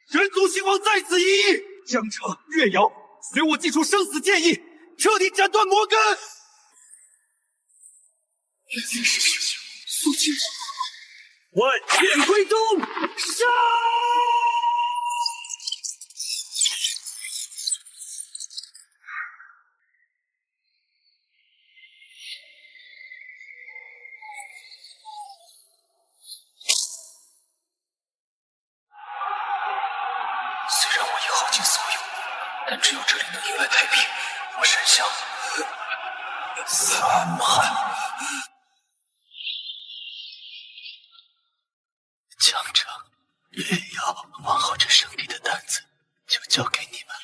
人族兴亡在此一役，江城、月瑶，随我祭出生死剑意，彻底斩断魔根。原来是师兄苏静。万剑归宗，杀！虽然我已耗尽所有，但只有这里能意外太平，我甚想三汉。江城、月瑶，往后这圣地的担子就交给你们了。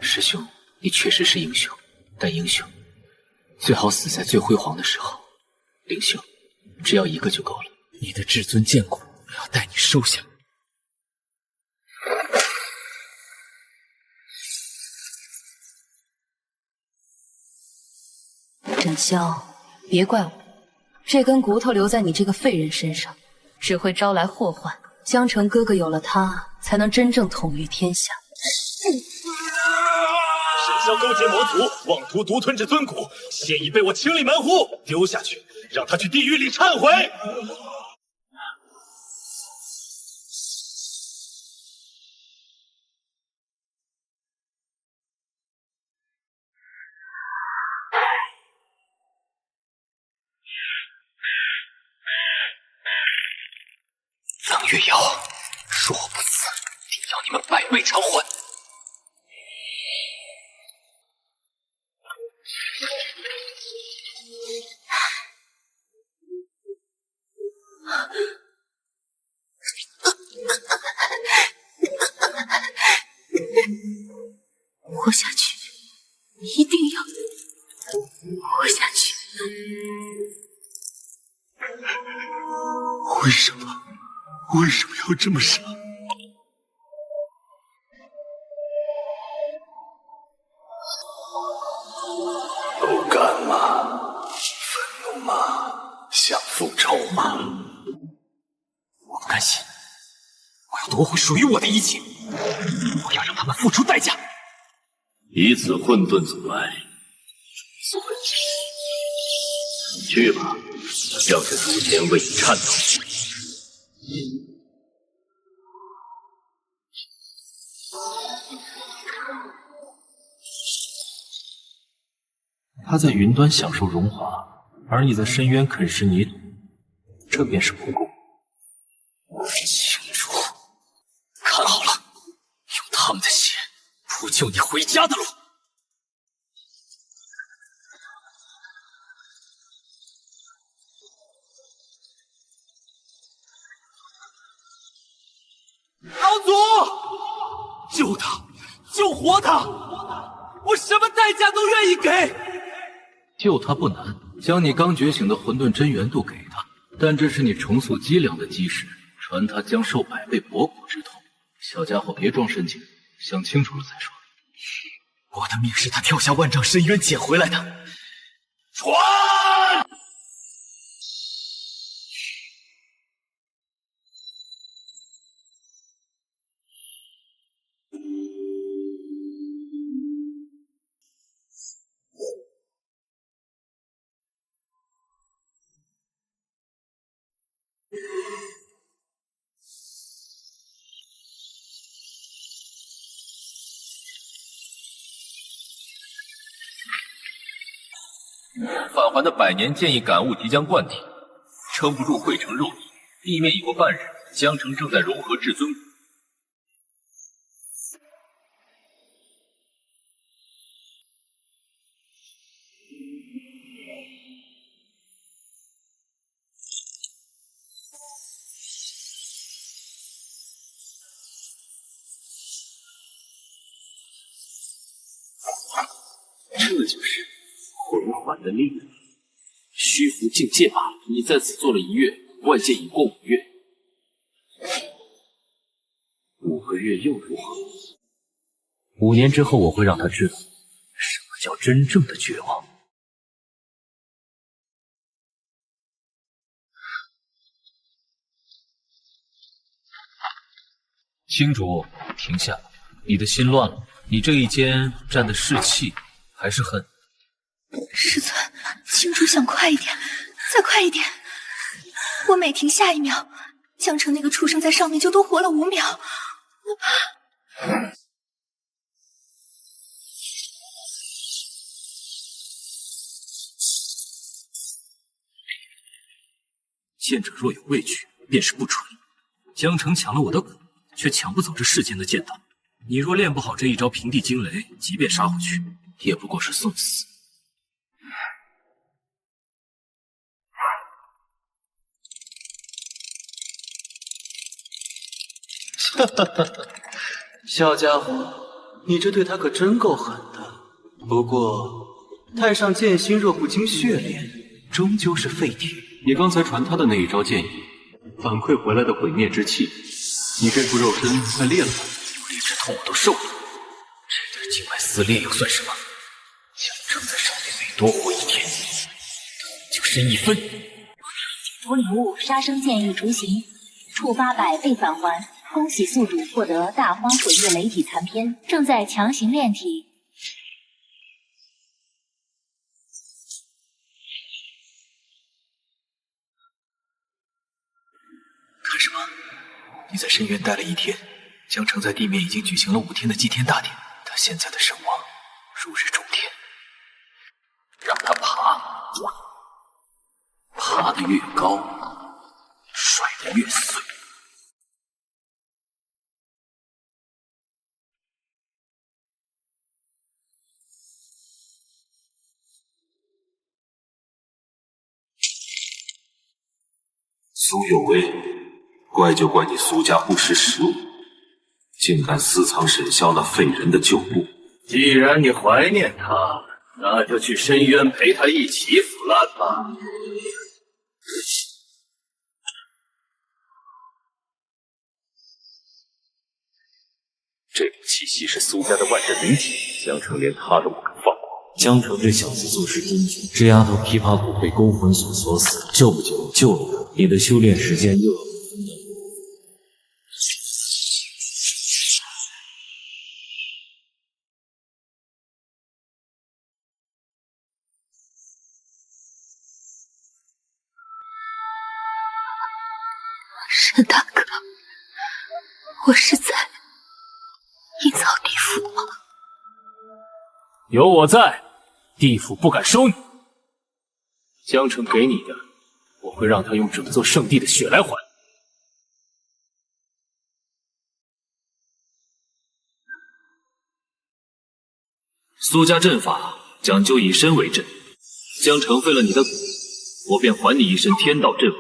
师兄，你确实是英雄，但英雄最好死在最辉煌的时候。灵秀，只要一个就够了。你的至尊剑骨，我要带你收下。沈潇，别怪我，这根骨头留在你这个废人身上，只会招来祸患。江城哥哥有了他，才能真正统御天下。沈潇勾结魔族，妄图独吞至尊骨，现已被我清理门户，丢下去，让他去地狱里忏悔。冷月瑶，若我不死，定要你们百倍偿还。活下去，一定要活下去。为什么？为什么要这么傻？不甘吗？愤怒吗？想复仇吗？我不甘心，我要夺回属于我的一切，我要让他们付出代价。以此混沌阻碍，所本去吧，让这祖先为你颤抖。他在云端享受荣华，而你在深渊啃食泥土，这便是不公。青竹，看好了，用他们的血铺就你回家的路。老祖，救他，救活他，我什么代价都愿意给。救他不难，将你刚觉醒的混沌真元度给他，但这是你重塑脊梁的基石，传他将受百倍薄骨之痛。小家伙别装深情，想清楚了再说。我的命是他跳下万丈深渊捡回来的。传！返还的百年剑意感悟即将灌体，撑不住汇成肉泥。地面已过半日，江城正在融合至尊骨。这就是魂环的力量。虚浮境界罢了。你在此做了1月，外界已过5月，5个月又如何？5年之后，我会让他知道什么叫真正的绝望。青竹，停下！你的心乱了。你这一肩站的是气还是恨？师尊，青竹想快一点，再快一点。我每停下1秒，江城那个畜生在上面就多活了5秒。我怕。剑者若有畏惧，便是不纯。江城抢了我的蛊，却抢不走这世间的剑道。你若练不好这一招平地惊雷，即便杀回去，也不过是送死。哈哈哈哈，小家伙，你这对他可真够狠的。不过，太上剑心若不经血炼，终究是废铁。你刚才传他的那一招剑意，反馈回来的毁灭之气，你这副肉身快裂了吧？有力之痛我都受了，这点静脉撕裂又算什么？江城在上面每多活1天，就深1分。主领悟杀生剑意雏形，触发100倍返还。恭喜宿主获得大荒毁灭雷体残篇，正在强行炼体。看什么？你在深渊待了1天，江城在地面已经举行了5天的祭天大典，他现在的声望如日中天。让他爬，爬得越高，摔得越碎。苏有为，怪就怪你苏家不识时务，竟敢私藏沈萧那废人的旧部。既然你怀念他，那就去深渊陪他一起腐烂吧。这股气息是苏家的万人灵体，江城连他都不敢放过。江城这小子做事真绝，这丫头琵琶骨被勾魂锁锁死，救不救？救了，你的修炼时间又要分了。沈大哥，我是在阴曹地府吗？有我在，地府不敢收你。江城给你的，我会让他用整座圣地的血来还。苏家阵法讲究以身为阵，江城废了你的蛊，我便还你一身天道阵法。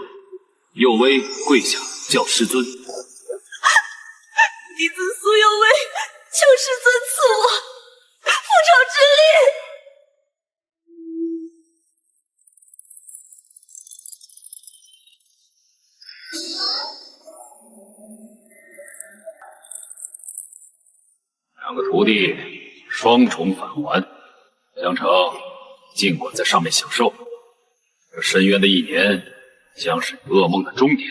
右威跪下，叫师尊。弟子苏有为，求师尊赐我复仇之力。2个徒弟双重返还，江城尽管在上面享受，这深渊的1年将是你噩梦的终点。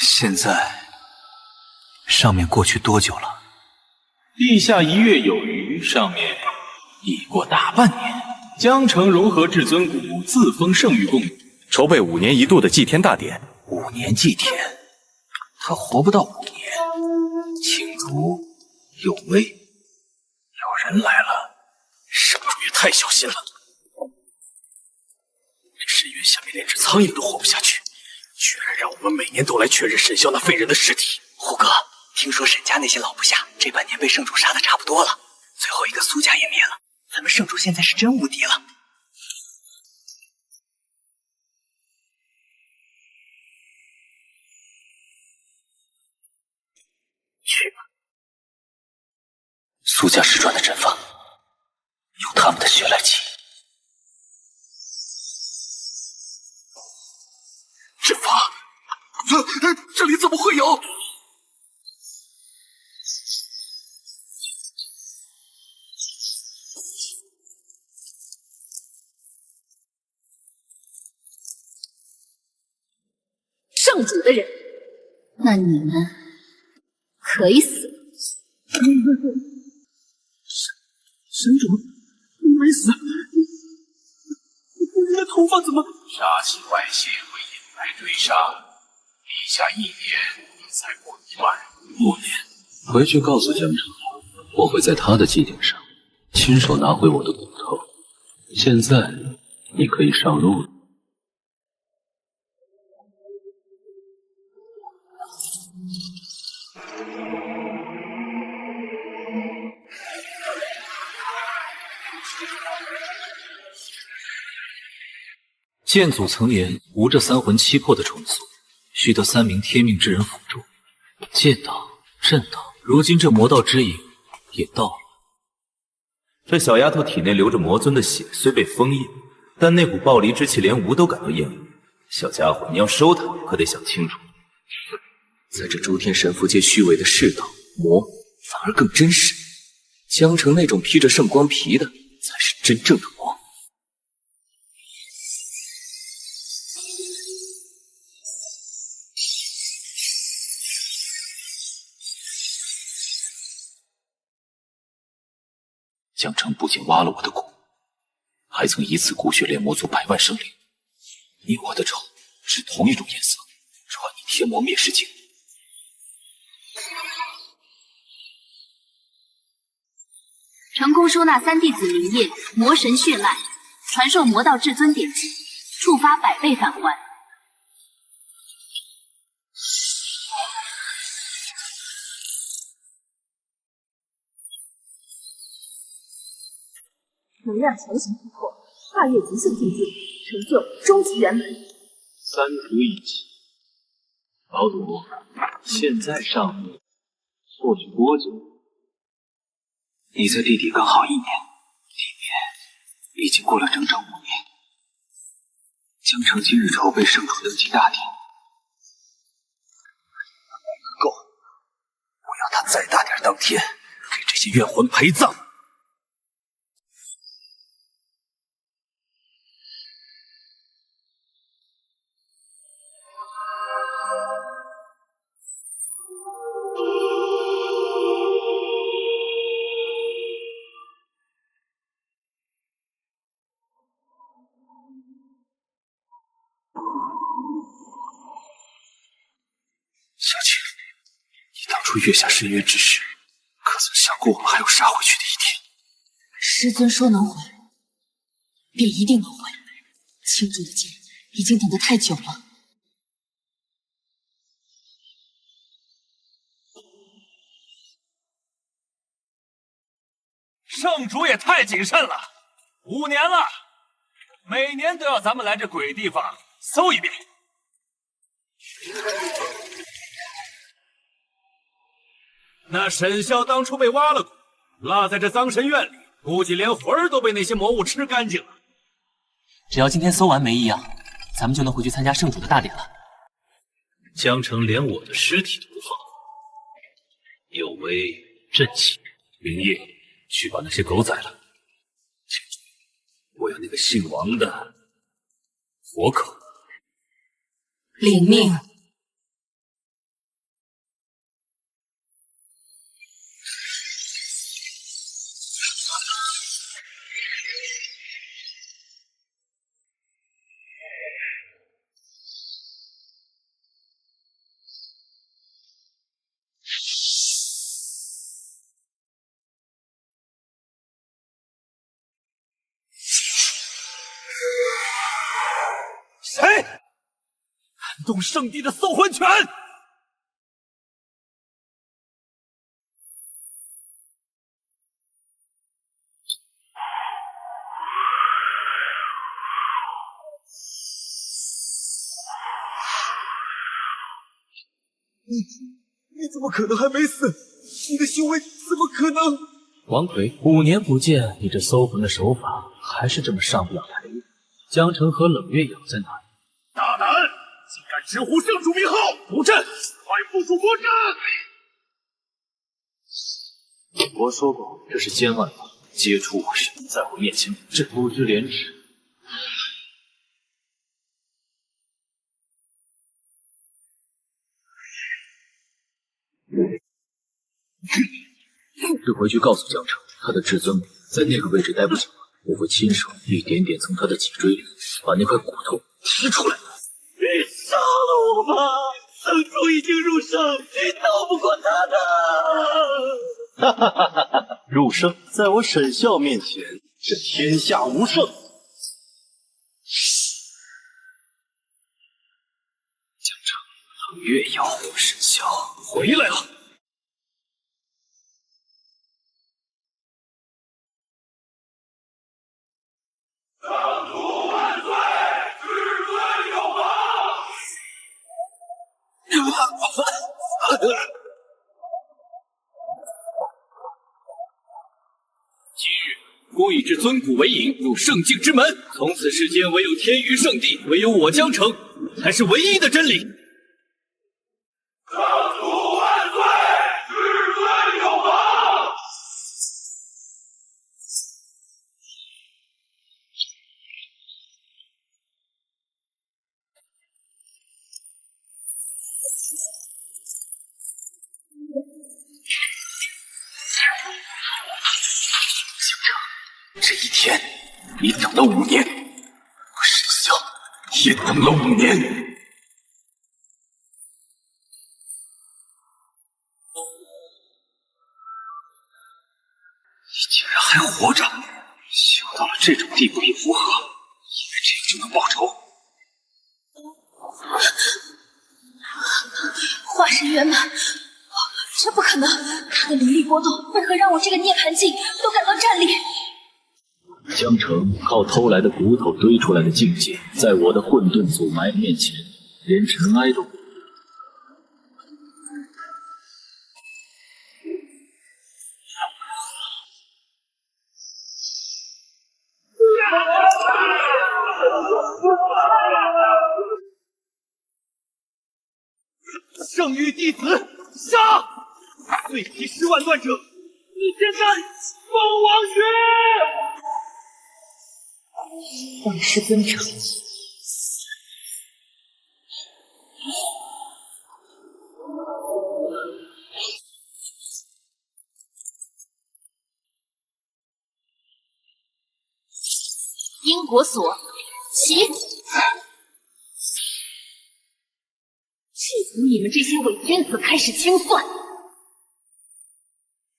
现在上面过去多久了？地下1月有余，上面已过大半年。江城融合至尊骨，自封圣域共主，筹备5年1度的祭天大典。 5年祭天，他活不到5年。青竹有威，有人来了。圣主也太小心了，这深渊下面连只苍蝇都活不下去，居然让我们每年都来确认沈萧那废人的尸体。胡哥，听说沈家那些老部下这半年被圣主杀的差不多了，最后一个苏家也灭了，咱们圣主现在是真无敌了。去吧，苏家失传的阵法，用他们的血来起。阵法，这里怎么会有？圣主的人，那你们可以死。神主，你没死，你的头发怎么？杀气外泄会引来追杀，立下1年才过1万5年。回去告诉江城，我会在他的祭典上亲手拿回我的骨头。现在你可以上路了。剑祖曾言，无这3魂7魄的重塑，须得3名天命之人辅助。剑道、阵道，如今这魔道之影也到了。这小丫头体内流着魔尊的血，虽被封印，但那股暴离之气连吾都感到厌恶。小家伙，你要收她，可得想清楚。在这诸天神符界虚伪的世道，魔反而更真实。江城那种披着圣光皮的，才是真正的魔。江城不仅挖了我的骨，还曾一次骨血炼魔族100万生灵。你我的仇是同一种颜色，传你天魔灭世经。成功收纳3弟子灵液、魔神血脉，传授魔道至尊典籍，触发100倍返还。能量强行突破，跨越极限境界，成就终极圆满。3族一起，老祖，现在上路，过去多久？你在地底刚好1年，里面已经过了整整5年。江城今日筹备圣主登基大典，够，我要他再大点当天，给这些怨魂陪葬。小青，你当初月下深渊之时，可曾想过我们还有杀回去的一天？师尊说能回，便一定能回。青主的剑已经等得太久了。圣主也太谨慎了，5年了，每年都要咱们来这鬼地方搜一遍。那沈啸当初被挖了骨，落在这脏神院里，估计连魂儿都被那些魔物吃干净了。只要今天搜完没异样，咱们就能回去参加圣主的大典了。江城连我的尸体都不放过，有违正气。灵叶，去把那些狗宰了。我要那个姓王的活口。领命。谁撼动圣地的搜魂权？你怎么可能还没死？你的修为怎么可能？王奎，5年不见，你这搜魂的手法还是这么上不了台面。江城和冷月瑶在哪里？大胆，竟敢直呼圣主名号！布阵，快部署魔阵！我说过，这是监万法，接触我时，在我面前布阵，不知廉耻。是回去告诉江城，他的至尊骨在那个位置待不久了，我会亲手一点点从他的脊椎里把那块骨头提出来。你杀了我吧！圣主已经入圣，你斗不过他的。哈哈哈哈哈！入圣，在我沈啸面前是天下无圣。江城，越妖沈啸回来了。圣主万岁！至尊有王！今日孤以至尊骨为引入圣境之门，从此世间唯有天域圣地，唯有我江城才是唯一的真理。圣主万岁！至尊有王！这一天，你等了5年，我沈啸也等了5年。你竟然还活着，修到了这种地步也符合，以为这样就能报仇？化神圆满，这不可能！他的灵力波动为何让我这个涅槃境都感到战栗？江城靠偷来的骨头堆出来的境界，在我的混沌祖埋面前，连尘埃都不。圣域弟子杀！碎劈10万断者，你现在凤凰穴！往事尊者，因果锁起，是从你们这些伪君子开始清算。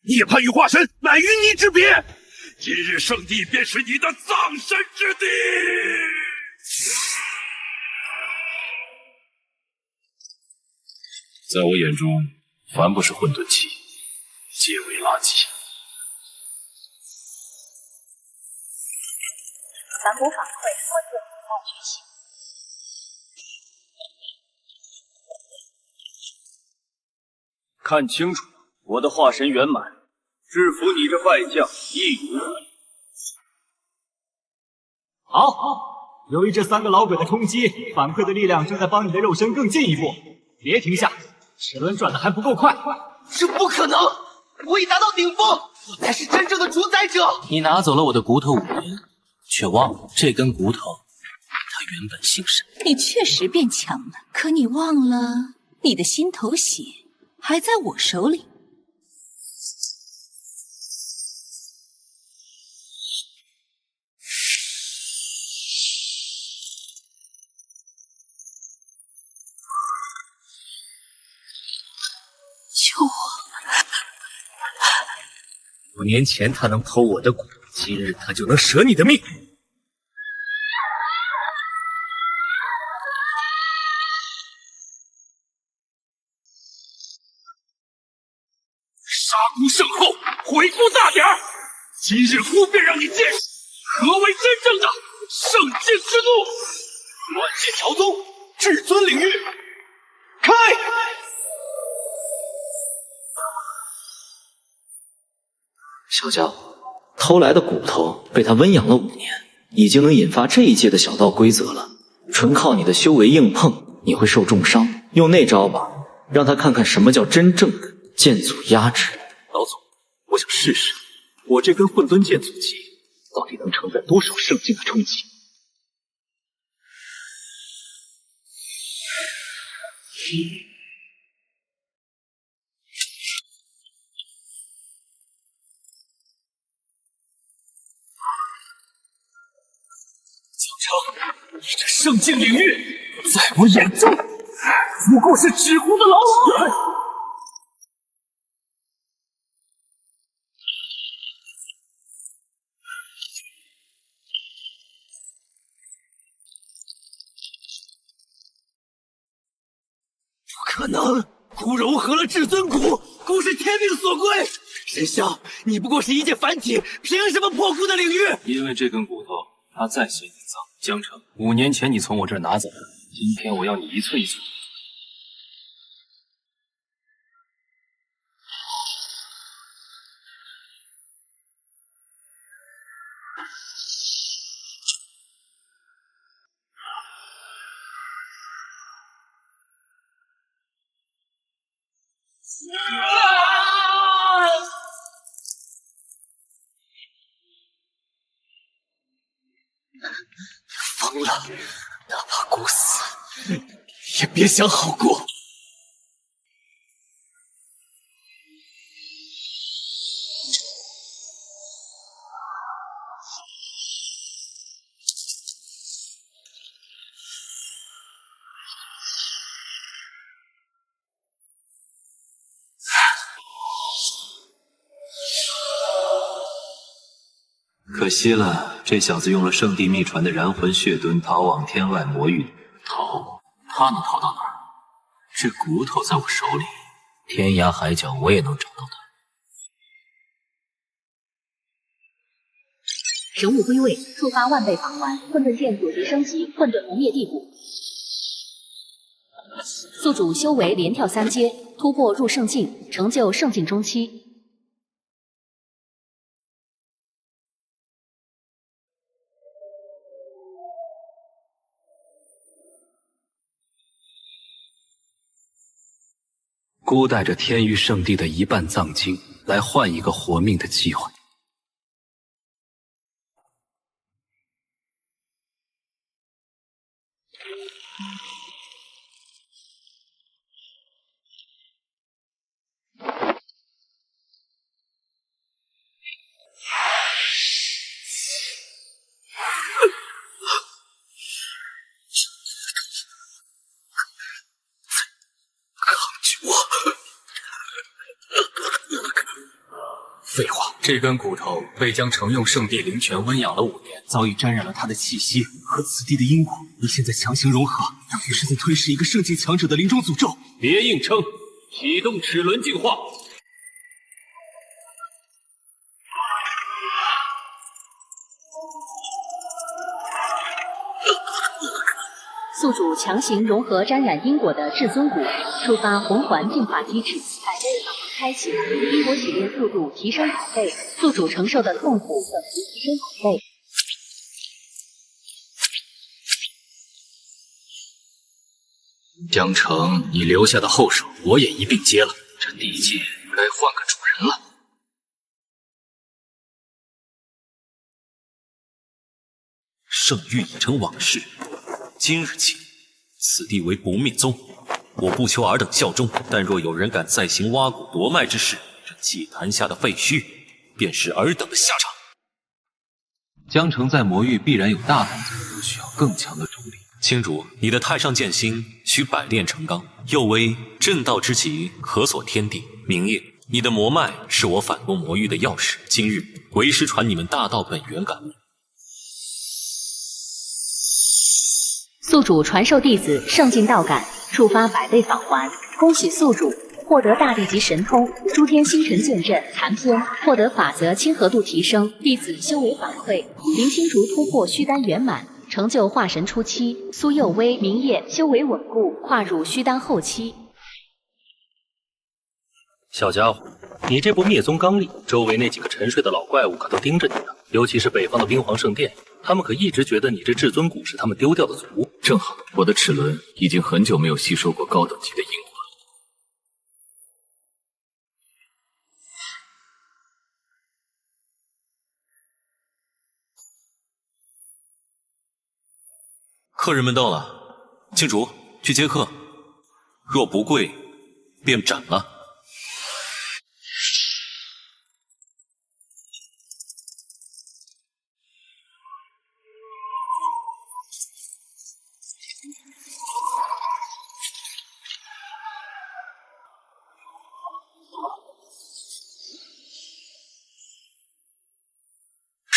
涅槃与化神乃与你之别，今日圣地便是你的葬身之地。在我眼中，凡不是混沌气，皆为垃圾。反哺反馈混沌古代觉醒。看清楚，我的化神圆满，制服你这败将易如反掌。好，由于这3个老鬼的冲击，反馈的力量正在帮你的肉身更进一步。别停下，齿轮转的还不够快。这不可能！我已达到顶峰，我才是真正的主宰者。你拿走了我的骨头5年，却忘了这根骨头，它原本姓沈。你确实变强了，可你忘了，你的心头血还在我手里。救我！5年前他能偷我的骨，今日他就能舍你的命。杀孤圣后，悔孤大典，今日孤便让你见识何为真正的圣境之怒！乱剑朝宗，至尊领域，开！小家伙，偷来的骨头被他温养了5年，已经能引发这一界的小道规则了。纯靠你的修为硬碰，你会受重伤。用那招吧，让他看看什么叫真正的剑祖压制。老总，我想试试，我这根混沌剑祖级到底能承载多少圣境的冲击？你这圣境领域，在我眼中，不过是纸糊的老鼠。不可能！骨融合了至尊骨，骨是天命所归。神霄，你不过是一介凡体，凭什么破骨的领域？因为这根骨头，它在所隐藏。江城，5年前你从我这儿拿走的，今天我要你一寸一寸。疯了！哪怕骨死，也别想好过。可惜了，这小子用了圣地秘传的燃魂血盾逃往天外魔域。逃？他能逃到哪儿？这骨头在我手里，天涯海角我也能找到他。人物归位，触发万倍返还，混沌剑左级升级，混沌磨灭地谷。宿主修为连跳3阶，突破入圣境，成就圣境中期。孤带着天域圣地的一半藏经，来换一个活命的机会。废话，这根骨头被江城用圣地灵泉温养了5年，早已沾染了他的气息和此地的因果。你现在强行融合，等于是在吞噬一个圣境强者的临终诅咒。别硬撑，启动齿轮净化。宿主强行融合沾染因果的至尊骨，触发魂环净化机制，百倍返还开启，因果洗炼速度提升100倍，宿主承受的痛苦等级提升100倍。江城，你留下的后手我也一并接了，这地界该换个主人了。圣域已成往事，今日起，此地为不灭宗。我不求尔等效忠，但若有人敢再行挖骨夺脉之事，这祭坛下的废墟，便是尔等的下场。江城在魔域必然有大半都需要更强的主力。青主，你的太上剑心需百炼成钢，右威正道之极，可锁天地。明夜，你的魔脉是我反攻魔域的钥匙。今日，为师传你们大道本源感悟。宿主传授弟子圣境道感，触发100倍返还。恭喜宿主获得大地级神通诸天星辰剑阵残篇，获得法则亲和度提升，弟子修为反馈，林青竹突破虚丹圆满，成就化神初期。苏佑威、明夜修为稳固，跨入虚丹后期。小家伙，你这部灭宗纲领，周围那几个沉睡的老怪物可都盯着你呢，尤其是北方的冰皇圣殿，他们可一直觉得你这至尊骨是他们丢掉的祖物。正好，我的齿轮已经很久没有吸收过高等级的阴火了。客人们到了，青竹去接客，若不跪，便斩了。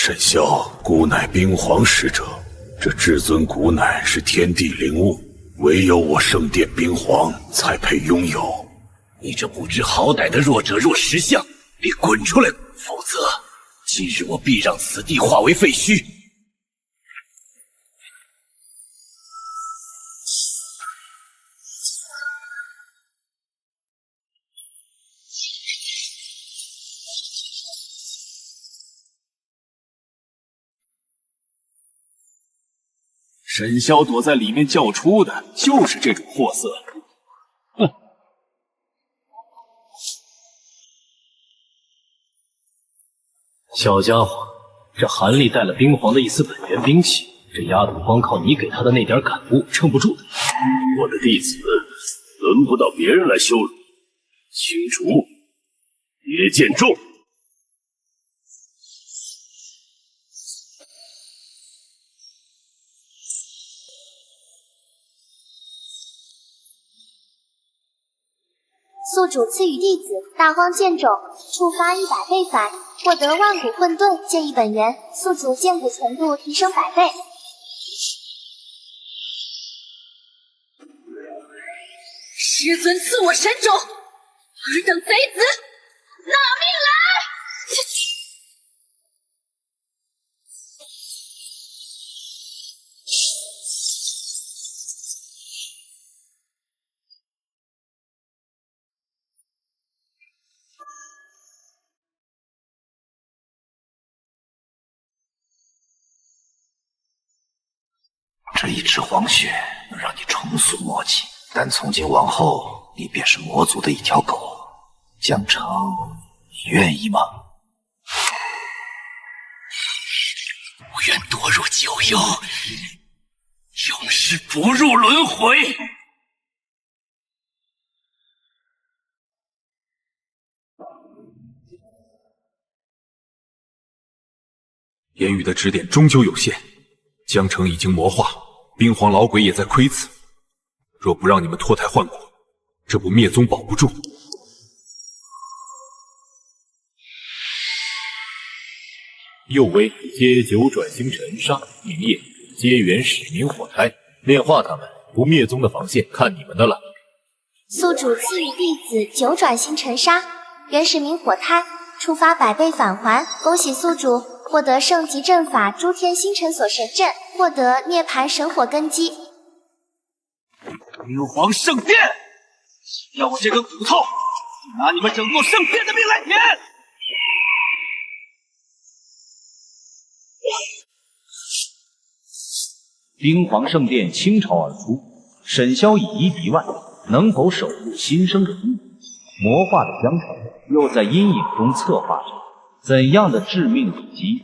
沈霄，孤乃冰皇使者，这至尊骨乃是天地灵物，唯有我圣殿冰皇才配拥有。你这不知好歹的弱者弱石像，别滚出来，否则今日我必让此地化为废墟。沈霄躲在里面叫出的就是这种货色。哼！小家伙，这韩立带了冰皇的一丝本源兵器，这丫头光靠你给他的那点感悟撑不住的。我的弟子轮不到别人来羞辱，请主别见重。宿主赐予弟子大荒剑种，触发100倍反，获得万古混沌剑意本源，宿主剑骨纯度提升100倍。师尊赐我神种，尔等贼子，拿命来！这一池黄血能让你重塑魔气，但从今往后，你便是魔族的一条狗。江城，你愿意吗？我愿堕入九幽，永世不入轮回。言语的指点终究有限，江城已经魔化，冰皇老鬼也在窥伺。若不让你们脱胎换骨，这部灭宗保不住。右威接九转星辰砂，明夜接元始明火胎，炼化他们，不灭宗的防线看你们的了。宿主赐予弟子9转星辰砂，原始明火胎，触发100倍返还。恭喜宿主获得圣级阵法诸天星辰锁神阵，获得涅槃神火根基。冰皇圣殿，要我这根骨头，拿你们整座圣殿的命来填！冰皇圣殿倾巢而出，沈霄以一敌万，能否守住新生的阴影？魔化的江城又在阴影中策划着怎样的致命一击？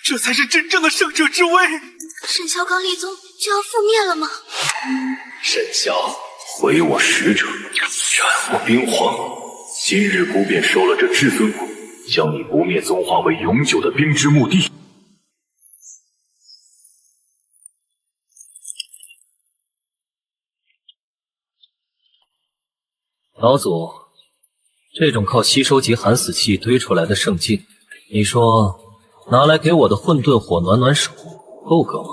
这才是真正的圣者之威！沈霄刚立宗就要覆灭了吗？沈霄，回我使者，斩我冰皇！今日不便收了这至尊骨，将你不灭宗化为永久的冰之墓地。老祖，这种靠吸收集寒死气堆出来的圣境，你说拿来给我的混沌火暖暖手，够格吗？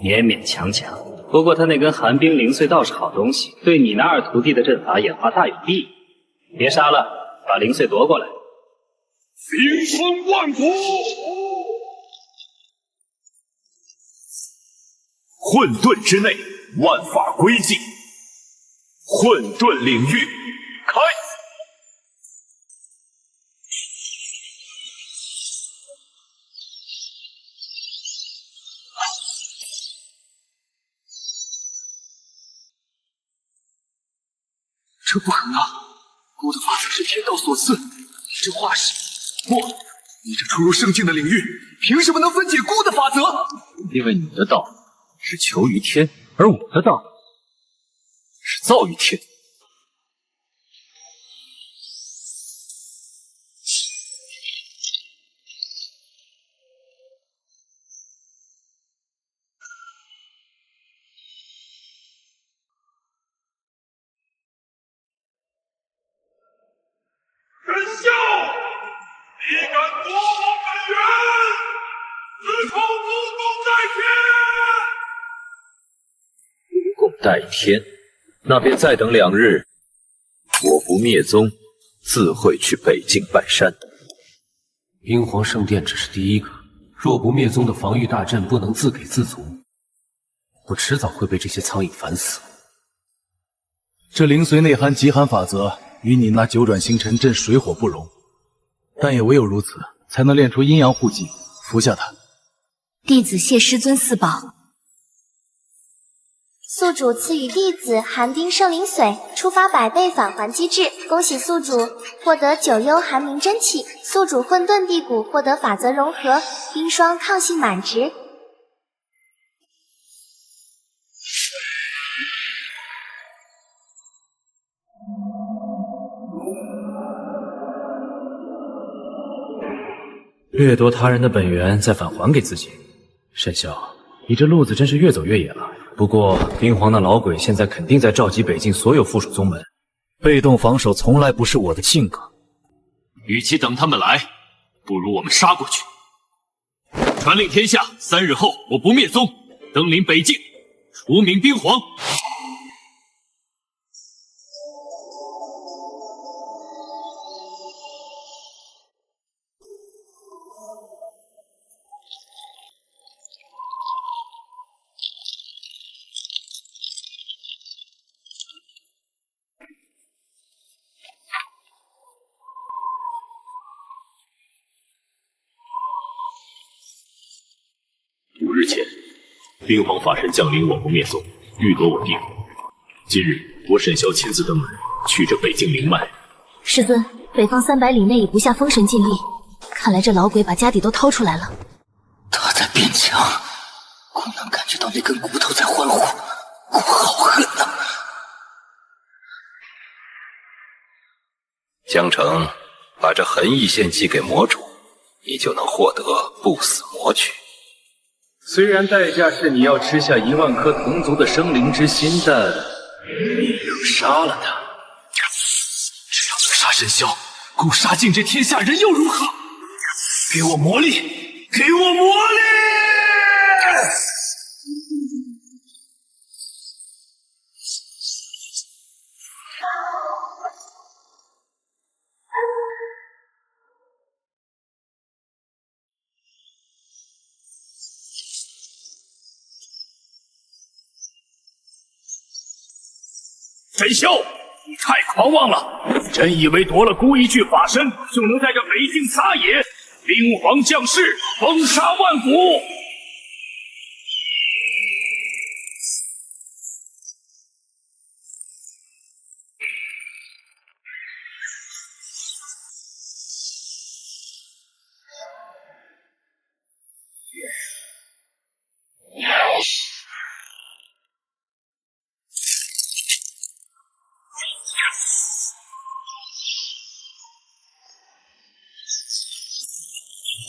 勉勉强强。不过他那根寒冰灵碎倒是好东西，对你那二徒弟的阵法演化大有裨益。别杀了，把灵碎夺过来。冰封万古，混沌之内，万法归寂。混沌领域开。这不可能！孤的法则是天道所赐，你这化石，不，你这初入圣境的领域，凭什么能分解孤的法则？因为你的道是求于天，而我的道是造于天。待天，那便再等2日。我不灭宗，自会去北境拜山。冰皇圣殿只是第一个，若不灭宗的防御大阵不能自给自足，我迟早会被这些苍蝇烦死。这灵髓内含极寒法则，与你那九转星辰镇水火不容，但也唯有如此，才能练出阴阳护技。服下它。弟子谢师尊赐宝。宿主赐予弟子寒冰圣灵髓，触发100倍返还机制。恭喜宿主获得9幽寒冥真气。宿主混沌地骨获得法则融合，冰霜抗性满值。掠夺他人的本源，再返还给自己。沈萧，你这路子真是越走越野了。不过，冰皇那老鬼现在肯定在召集北境所有附属宗门，被动防守从来不是我的性格。与其等他们来，不如我们杀过去。传令天下，3日后我不灭宗，登临北境，除名冰皇。5日前，冰皇法神降临我不灭宗，欲夺我地府。今日我沈萧亲自登门，取这北境灵脉。师尊，北方300里内已不下封神禁令，看来这老鬼把家底都掏出来了。他在变强，我能感觉到那根骨头在欢呼，我好狠呐！江城，把这痕意线寄给魔主，你就能获得不死魔躯。虽然代价是你要吃下1万颗同族的生灵之心，但你能杀了他。只要能杀沈萧，够杀尽这天下人又如何？给我魔力，给我魔力！沈萧，你太狂妄了！真以为夺了孤一具法身，就能在这北境撒野？冰皇降世，封杀万古！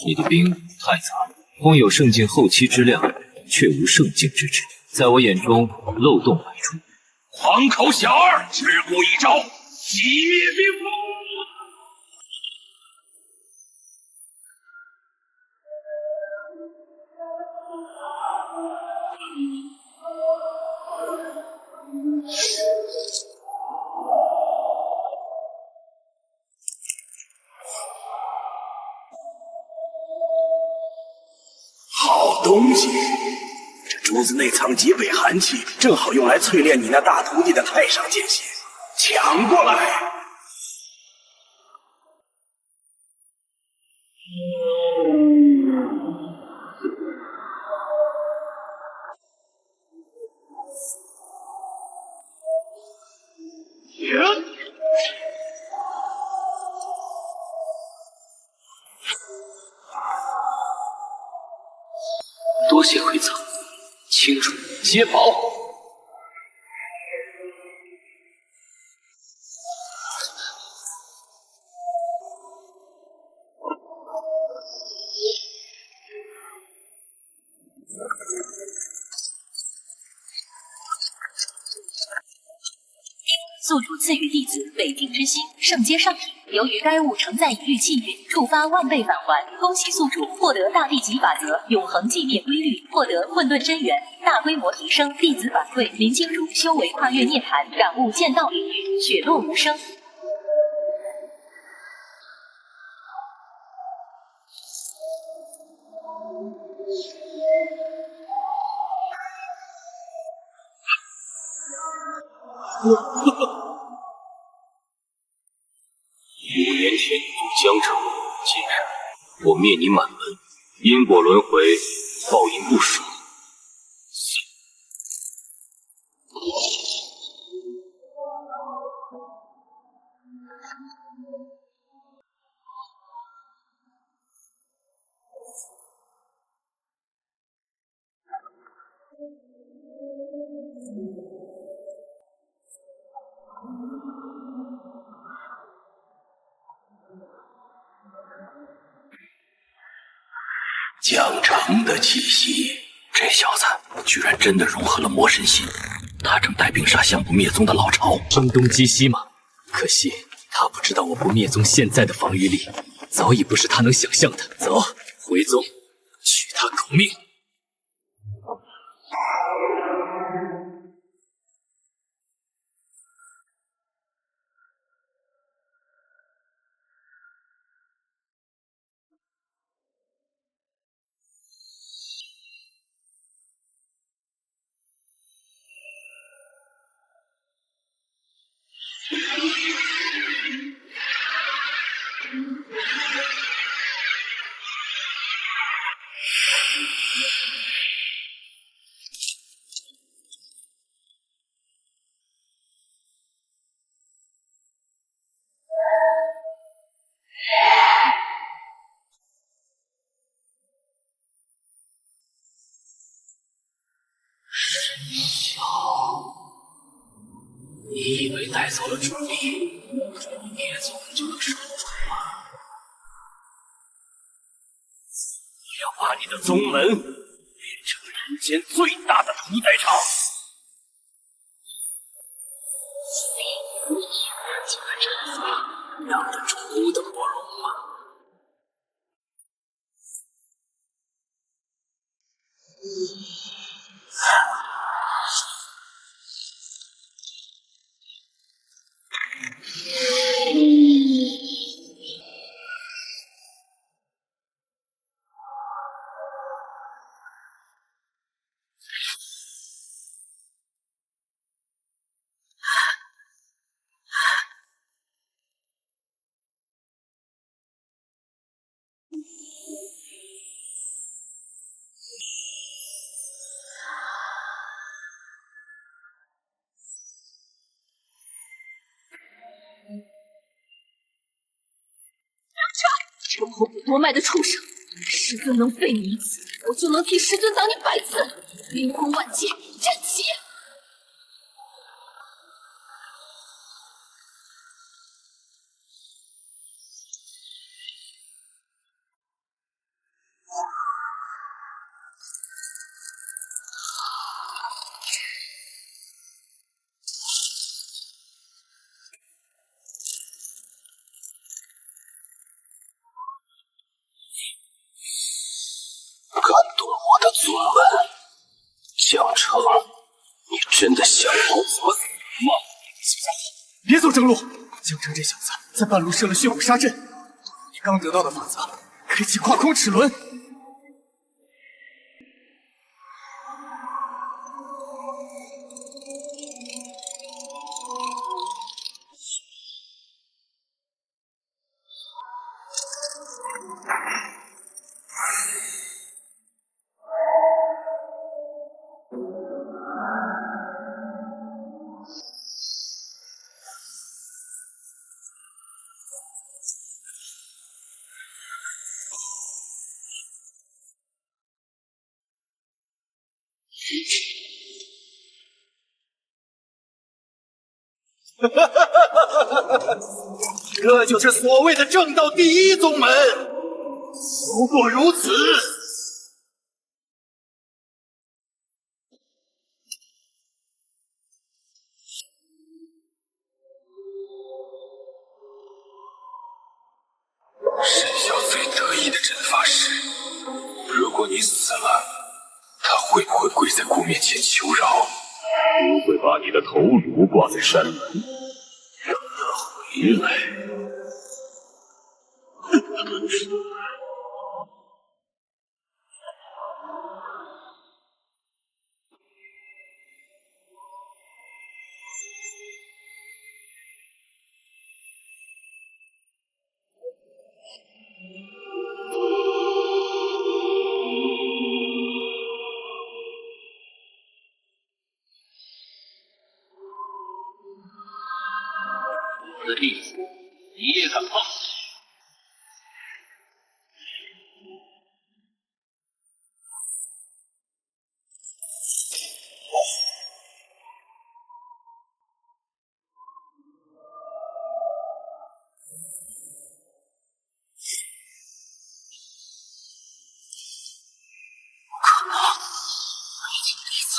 你的兵太残，光有圣境后期之量，却无圣境之质，在我眼中漏洞百出。狂口小儿，只顾一招，击灭冰皇！好东西！这珠子内藏极北寒气，正好用来淬炼你那大徒弟的太上剑心。抢过来！多谢馈赠，清楚接宝。宿主赐予弟子北庭之心，圣阶上品。由于该物承载一律气运，触发万倍返还。恭喜宿主获得大地级法则永恒寂灭规律，获得混沌真元，大规模提升。弟子反馈：林清如修为跨越涅槃，感悟剑道领域，血落无声。5年前你做江城，今日我灭你满门，因果轮回，报应不爽。江城的气息，这小子居然真的融合了魔神心，他正带兵杀相不灭宗的老巢，声东击西嘛。可惜他不知道我不灭宗现在的防御力，早已不是他能想象的。走，回宗，取他狗命！你以为带走了主力，灭宗就能守住吗？我要把你的宗门变成人间最大的屠宰场！这个阵法养得出乌的魔龙吗？这口不多脉的畜生，师尊能废你一次，我就能替师尊挡你100次。灵光万界，站起！敢动我的宗门，江城，你真的想要我死吗？小家伙，别走正路！江城这小子在半路设了血虎杀阵，你刚得到的法则，开启跨空齿轮。这就是所谓的正道第一宗门，不过如此。真法师，如果你死了，他会不会跪在姑面前求饶？不会把你的头颅挂在山门，让他回来。我的弟子，你也敢放肆？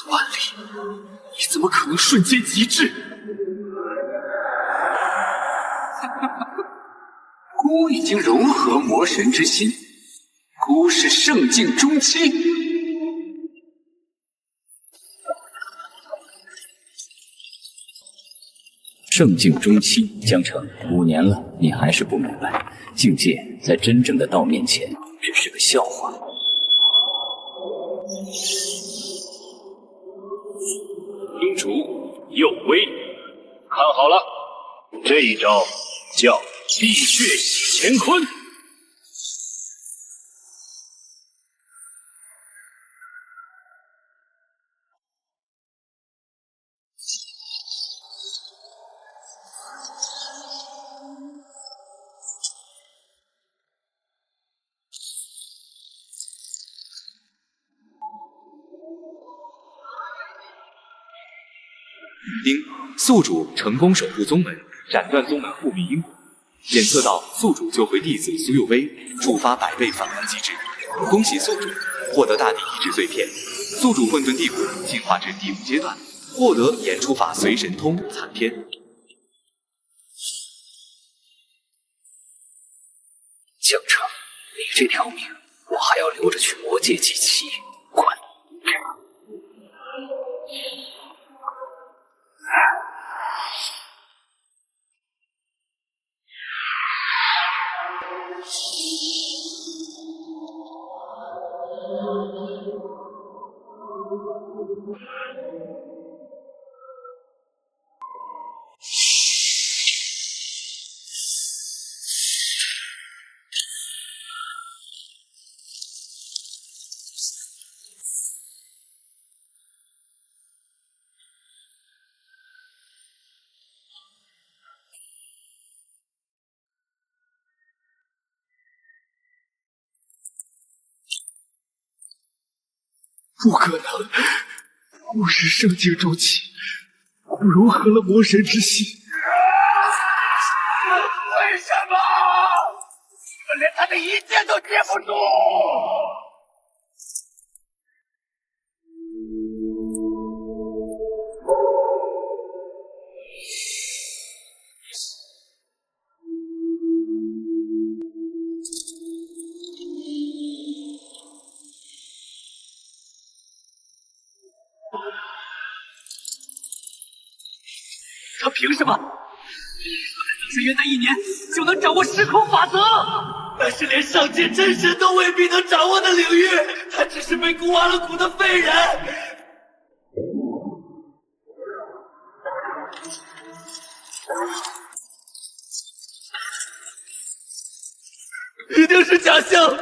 万里，你怎么可能瞬间极致？孤已经融合魔神之心，孤是圣境中期。圣境中期，江城5年了，你还是不明白，境界在真正的道面前只是个笑话。叮嘱右威，看好了，这一招叫地血洗乾坤。丁，宿主成功守护宗门，斩断宗门护命因果。检测到宿主救回弟子苏有威，触发100倍返还机制。恭喜宿主获得大地遗址碎片，宿主混沌地骨进化至第5阶段，获得演出法随神通残篇。江城，你这条命我还要留着去魔界祭旗。滚！不可能！我是圣境中期，我融合了魔神之心。为什么？你们连他的一剑都接不住！他凭什么？在深渊的1年就能掌握时空法则？那是连上界真神都未必能掌握的领域，他只是被孤挖了骨的废人。一定是假象！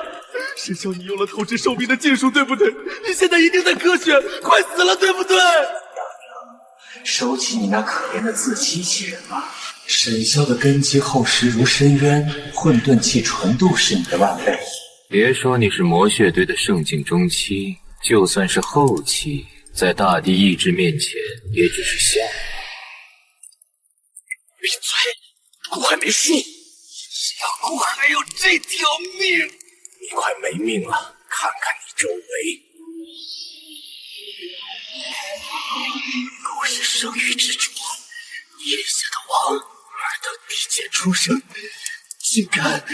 神霄，你用了透支寿命的技术，对不对？你现在一定在咳血，快死了，对不对？收起你那可怜的自欺欺人吧！沈霄的根基厚实如深渊，混沌气纯度是你的万倍。别说你是魔血堆的圣境中期，就算是后期，在大地意志面前，也只是笑。闭嘴！孤还没输，小孤还有这条命，你快没命了！看看你周围。孤是生育之主，叶下的王，尔等地界出生，竟敢！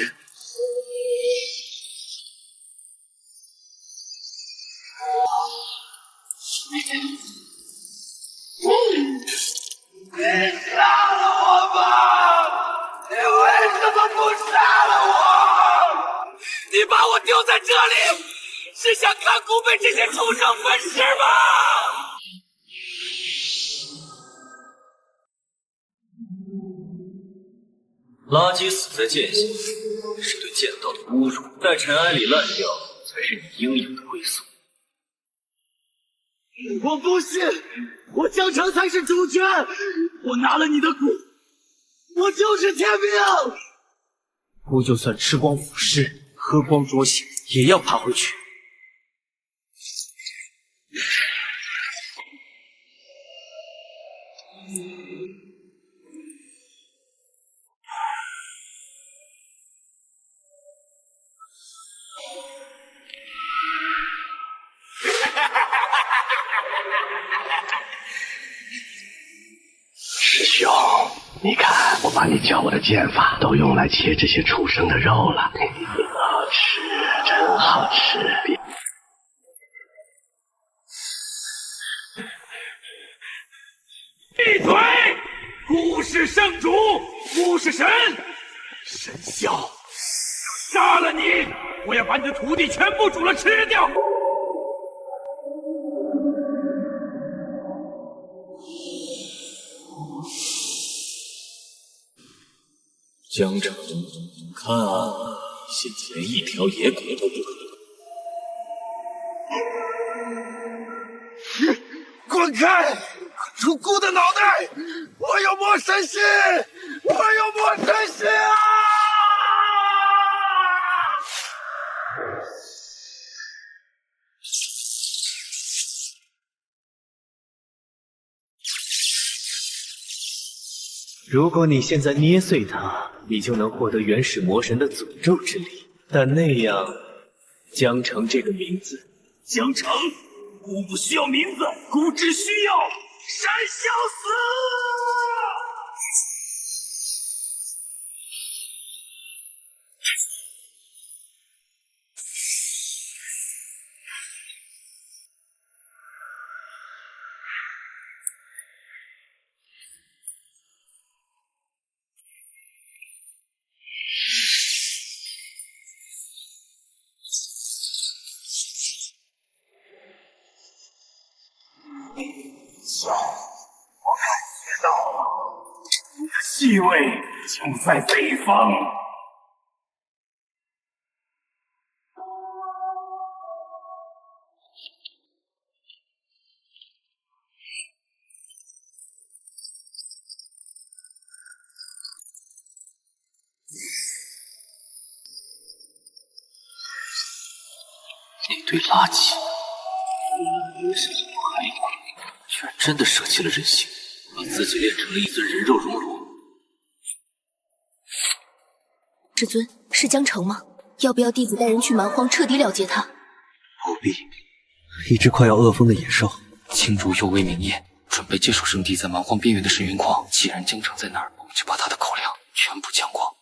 把我丢在这里，是想看顾被这些畜生分尸吗？垃圾死在剑下，是对剑道的侮辱；在尘埃里烂掉，才是你应有的归宿。我不信，我江城才是主角。我拿了你的骨，我就是天命。我就算吃光腐尸，喝光浊血，也要爬回去。师兄，你看，我把你教我的剑法都用来切这些畜生的肉了，好吃，真好吃。闭嘴！孤是圣主，孤是神，神霄，我杀了你！我要把你的徒弟全部煮了吃掉！江城，看啊，现在连一条野狗都不如。滚开！出姑的脑袋！我要磨神血！我要磨神血啊！如果你现在捏碎它，你就能获得原始魔神的诅咒之力。但那样，江城这个名字，江城，姑不需要名字，姑只需要山萧死。我感觉到了，你的气味就在北方。那堆垃圾，是怎么还有？居然真的舍弃了人性，把自己炼成了一尊人肉熔炉。至尊，是江城吗？要不要弟子带人去蛮荒彻底了结他？不必，一只快要饿疯的野兽。青竹又未明夜，准备接手圣地在蛮荒边缘的深渊矿。既然江城在那儿，我们就把他的口粮全部抢光。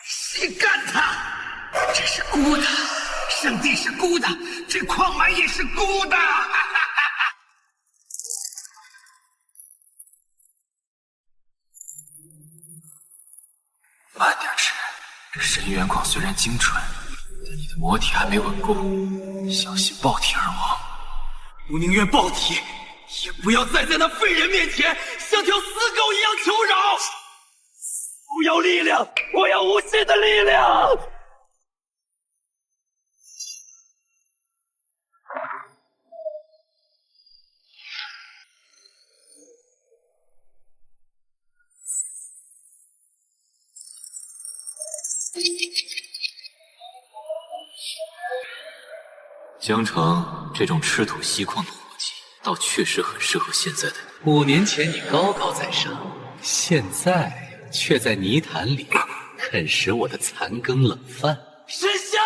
谁干他？这是孤的，圣地是孤的，这矿脉也是孤的。慢点吃，这深渊矿虽然精纯，但你的魔体还没稳固，小心爆体而亡。我宁愿爆体，也不要再在那废人面前像条死狗一样求饶。我要力量，我要无限的力量。江城这种吃土吸矿的伙计，倒确实很适合现在的你。5年前你高高在上，现在却在泥潭里啃食我的残羹冷饭。神霄，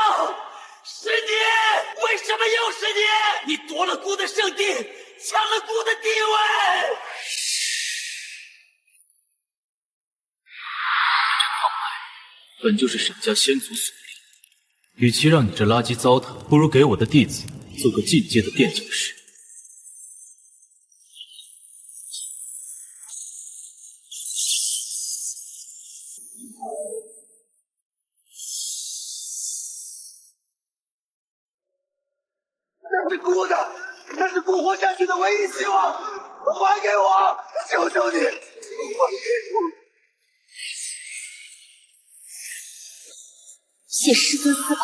是你！为什么又是你？你夺了孤的圣地，抢了孤的地位。本就是沈家先祖所立，与其让你这垃圾糟蹋，不如给我的弟子做个进阶的垫脚石。那是孤的，那是孤活下去的唯一希望，还给我！求求你，还给我！谢师尊私宝。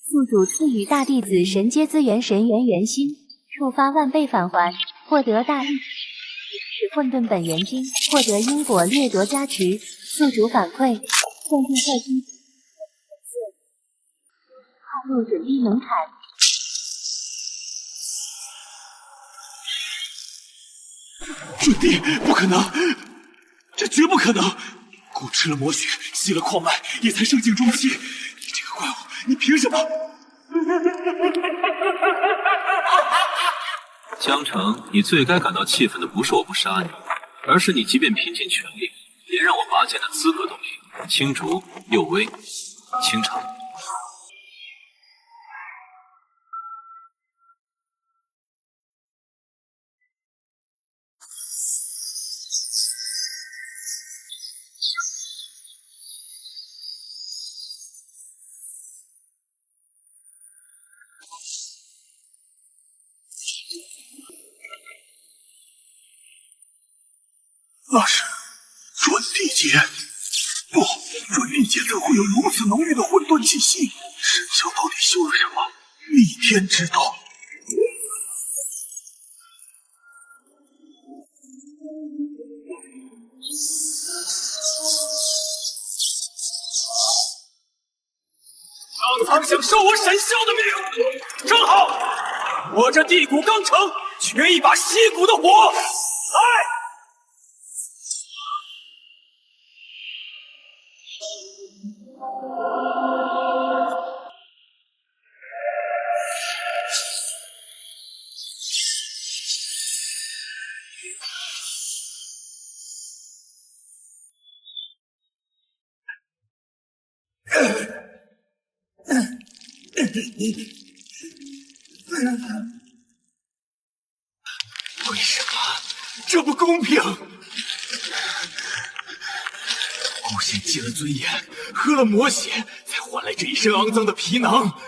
宿主赐予大弟子神阶资源神元元心，触发万倍返还，获得大弟子是混沌本源经，获得因果掠夺加持。宿主反馈：送进特区，踏入准地门槛。准地不可能，这绝不可能！孤吃了魔血，吸了矿脉，也才圣境中期。你这个怪物，你凭什么？江城，你最该感到气愤的不是我不杀你，而是你即便拼尽全力，连让我拔剑的资格都没有。青竹、右威、清场。那是准地劫，不，准地劫怎会有如此浓郁的混沌气息？沈霄到底修了什么？逆天之道。上苍想收我沈霄的命，正好，我这地骨刚成，缺一把吸骨的火，来！为什么这不公平？孤仙弃了尊严，喝了魔血，才换来这一身肮脏的皮囊。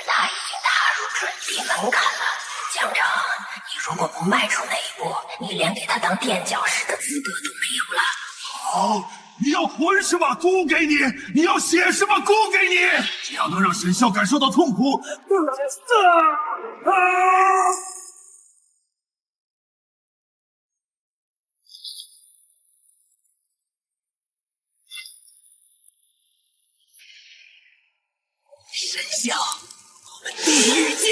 他已经踏入准地门槛了，江城，你如果不迈出那一步，你连给他当垫脚石的资格都没有了。好，你要魂是吧？供给你；你要血是吧？供给你。只要能让沈霄感受到痛苦，沈霄，我们地狱见！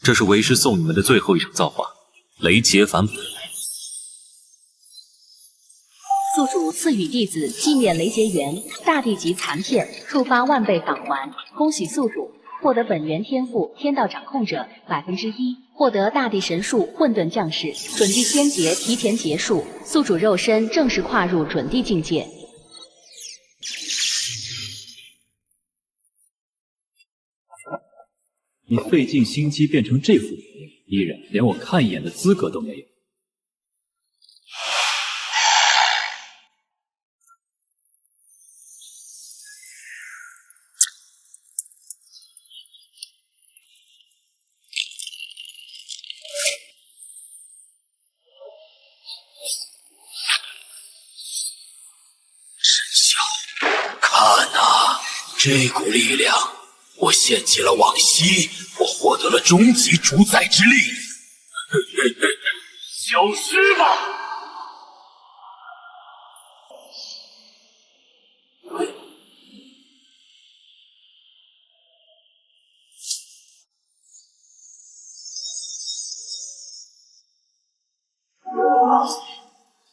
这是为师送你们的最后一场造化，雷劫返本。宿主赐予弟子纪念雷劫元大地级残片，触发万倍返还。恭喜宿主获得本源天赋天道掌控者1%，获得大地神术混沌降世，准地仙劫提前结束，宿主肉身正式跨入准地境界。你费尽心机变成这副模样，依然连我看一眼的资格都没有。这股力量，我献祭了往昔，我获得了终极主宰之力。消失吧！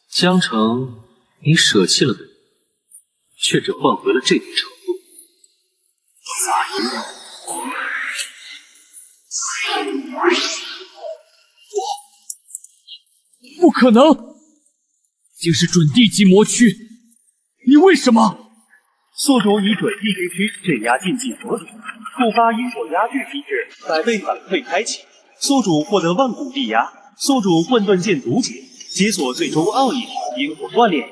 江城，你舍弃了的人，却只换回了这点程度。不可能！竟是准地级魔躯，你为什么？宿主以准地之躯镇压禁忌魔族，触发因果压制机制，百倍反馈开启。宿主获得万古地压，宿主混沌剑独解，解锁最终奥义因果锻炼。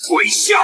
跪下！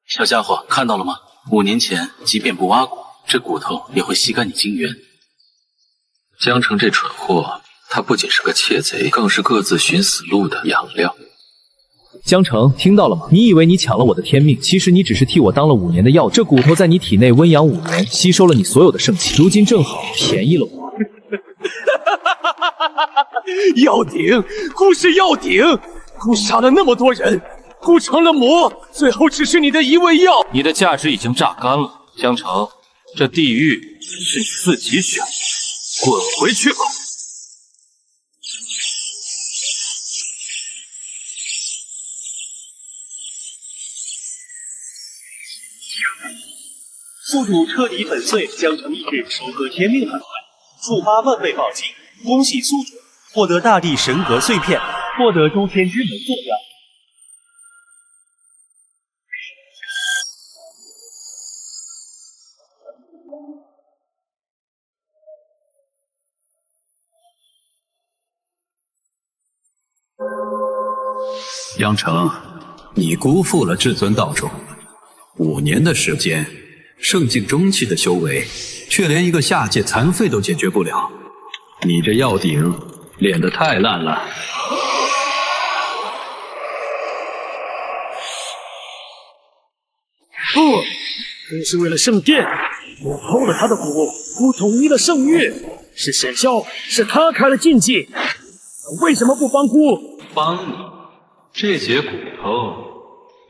小家伙，看到了吗？5年前，即便不挖骨，这骨头也会吸干你精元。江城这蠢货，他不仅是个窃贼，更是各自寻死路的养料。江城，听到了吗？你以为你抢了我的天命，其实你只是替我当了5年的药。这骨头在你体内温养5年，吸收了你所有的圣气，如今正好便宜了我。药鼎，顾是药鼎，顾杀了那么多人，顾成了魔，最后只是你的一味药。你的价值已经榨干了，江城，这地狱是你自己选的，滚回去吧。宿主彻底粉碎江城意志，收割天命返还，触发万倍暴击。恭喜宿主获得大地神格碎片，获得诸天之门坐标。杨成，你辜负了至尊道种，5年的时间，圣境中期的修为，却连一个下界残废都解决不了。你这药鼎练得太烂了。不，这是为了圣殿，我偷了他的骨，不统一了圣域。是沈萧，是他开了禁忌，为什么不帮姑？帮你？这节骨头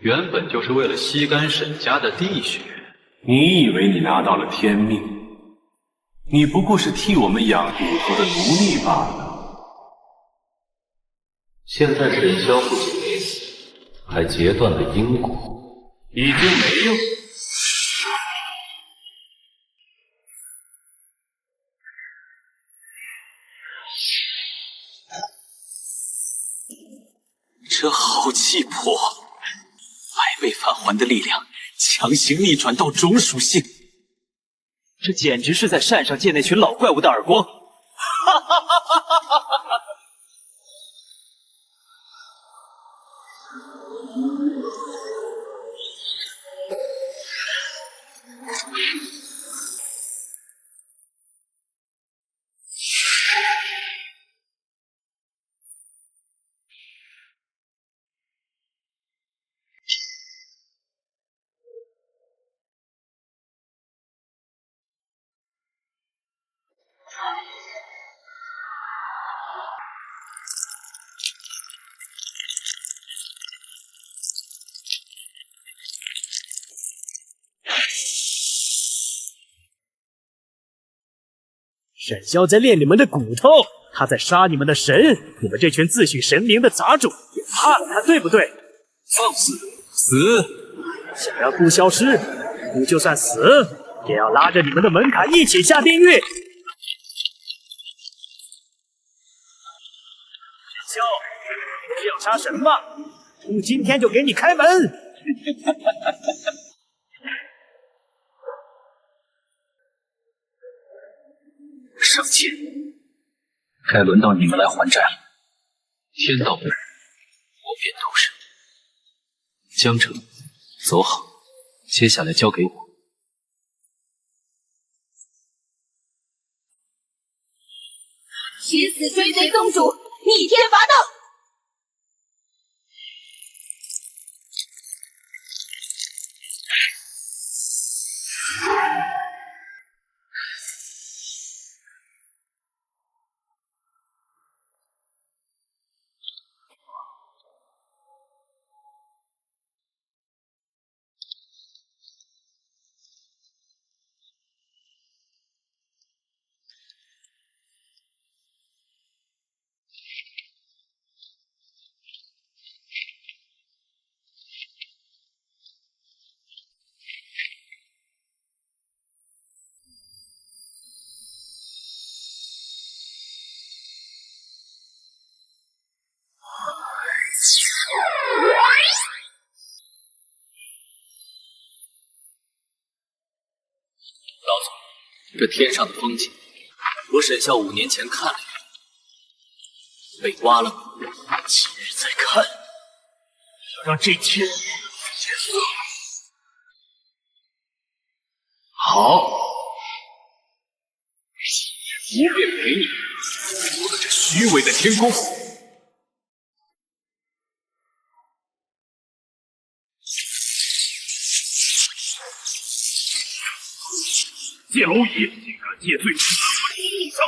原本就是为了吸干沈家的地血。你以为你拿到了天命？你不过是替我们养骨头的奴隶罢了。现在沈萧不仅没死，还截断了因果，已经没用。这好气魄！百倍返还的力量，强行逆转到种属性，这简直是在扇上溅那群老怪物的耳光！哈哈哈哈哈哈！沈萧在炼你们的骨头，他在杀你们的神，你们这群自诩神明的杂种也怕了他，对不对？放肆！死！想让姑消失，姑就算死，也要拉着你们的门槛一起下地狱！啥什么？从今天就给你开门！上界，该轮到你们来还债了。天道不仁，我便都是。江城，走好，接下来交给我。誓死追随宗主，逆天伐道！老总，这天上的风景，我沈啸5年前看了一眼，被挖了骨，今日再看，要让这天结束。好，不便陪你除了这虚伪的天宫。借蝼蚁竟敢借罪上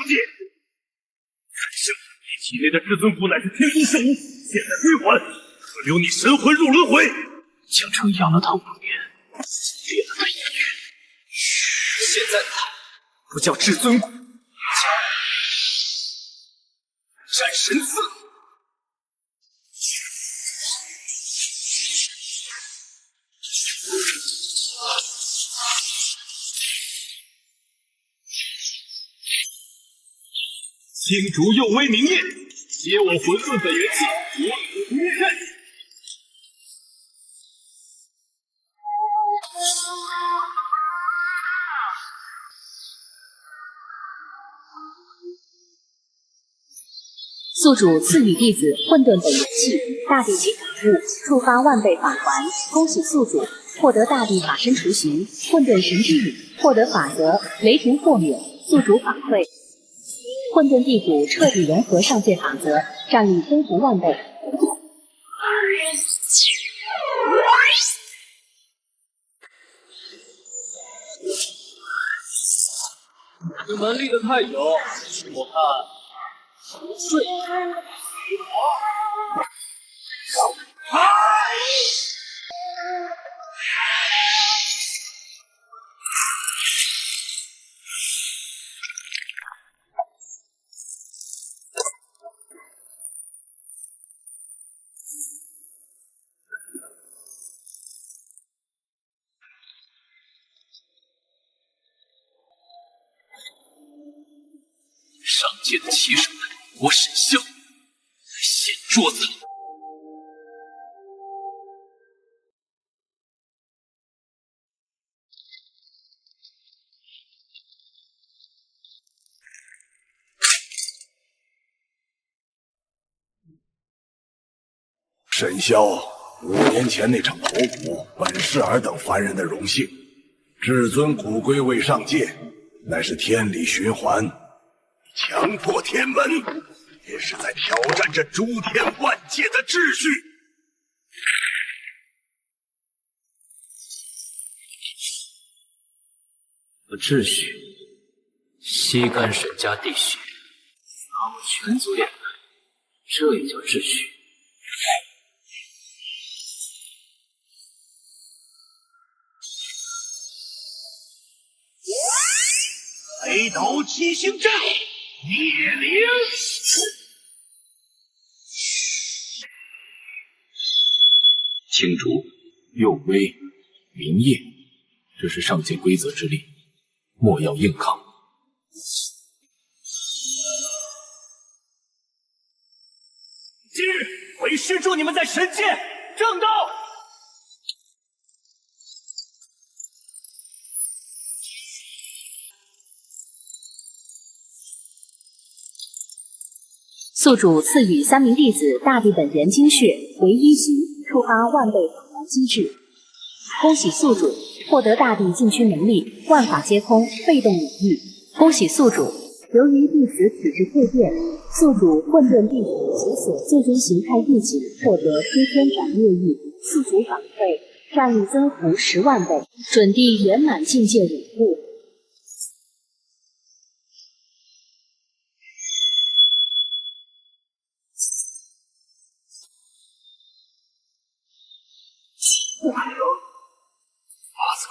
界！沈啸，你体内的至尊骨乃是天宫圣物，现在归还，可留你神魂入轮回。江城养了他5年，猎了他1月，现在他不叫至尊骨，叫斩神刺。青竹右威明焰，接我魂盾本元气，我土不灭刃。宿主赐予弟子混沌本元气，大地级感悟，触发万倍法环。恭喜宿主获得大地法身雏形，混沌神之语，获得法则雷霆豁免。宿主反馈。混沌地骨彻底融合上界法则，战力增幅万倍。这门立得太久，我看不睡。上界的骑手们，我沈啸来掀桌子。沈啸，5年前那场头骨，本是尔等凡人的荣幸。至尊骨归位上界，乃是天理循环。强破天门，也是在挑战这诸天万界的秩序。和秩序，吸干沈家地血，把我全族炼满，这也叫秩序？北斗七星阵，灭灵。青竹、右威、明夜，这是上界规则之力，莫要硬抗。今日回以施助你们在神界正道。宿主赐予3名弟子大地本源精血为1级，触发万倍返还机制。恭喜宿主获得大地禁区能力，万法皆空，被动领域。恭喜宿主，由于弟子体质蜕变，宿主混沌地府解锁最终形态1级，获得飞天斩灭翼，宿主反馈战力增幅10万倍，准地圆满境界稳固。法则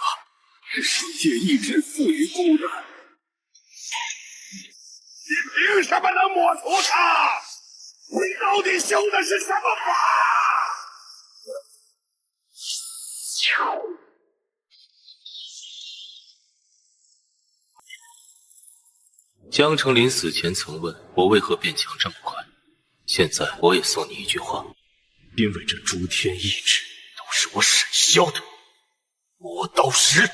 是世界意志赋予孤的，你凭什么能抹除它？你到底修的是什么法？江澄临死前曾问我为何变强这么快，现在我也送你一句话：因为这诸天意志都是我沈萧的磨刀石。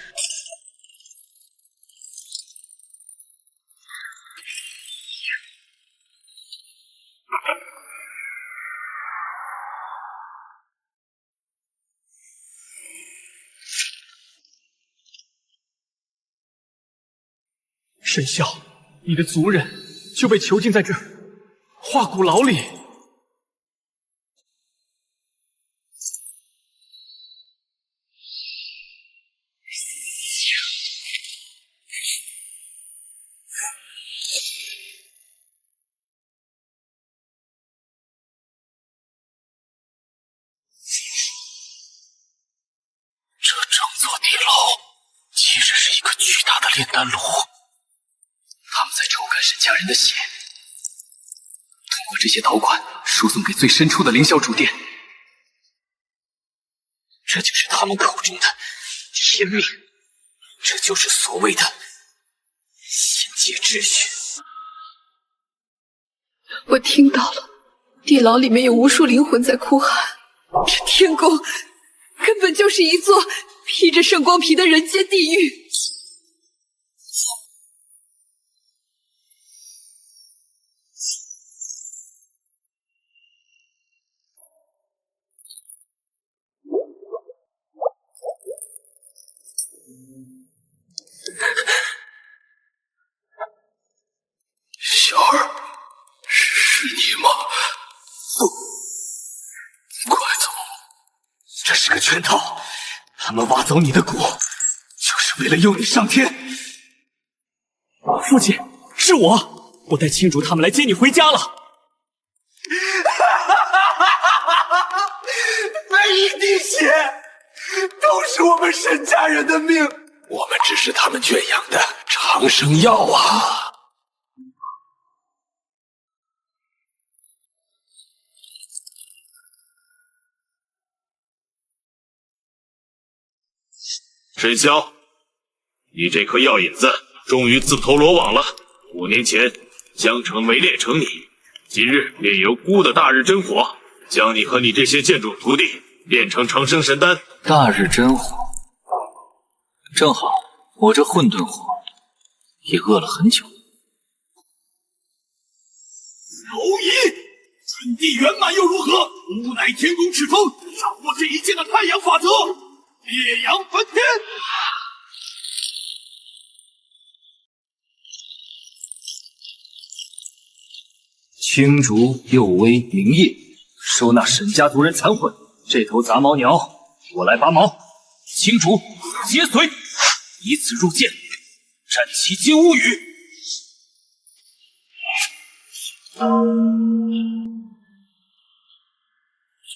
沈萧，你的族人就被囚禁在这化骨牢里。这整座地牢其实是一个巨大的炼丹炉。他们在抽干沈家人的血，通过这些导管输送给最深处的凌霄主殿。这就是他们口中的天命，这就是所谓的仙界秩序。我听到了，地牢里面有无数灵魂在哭喊，这天宫根本就是一座披着圣光皮的人间地狱。小儿，是你吗？快走！这是个圈套，他们挖走你的骨，就是为了诱你上天。父亲，是我带青竹他们来接你回家了。那一滴血都是我们沈家人的命，我们只是他们圈养的长生药啊！沈萧，你这颗药引子终于自投罗网了。5年前，江城没炼成你，今日便由孤的大日真火将你和你这些剑主徒弟炼成长生神丹。大日真火，正好我这混沌火也饿了很久。蝼蚁，准地圆满又如何？吾乃天宫赤峰，掌握这一切的太阳法则。烈阳焚天！青竹、幼威、明夜，收纳沈家族人残魂。这头杂毛鸟，我来拔毛。青竹，解髓，以此入剑，战其金乌羽。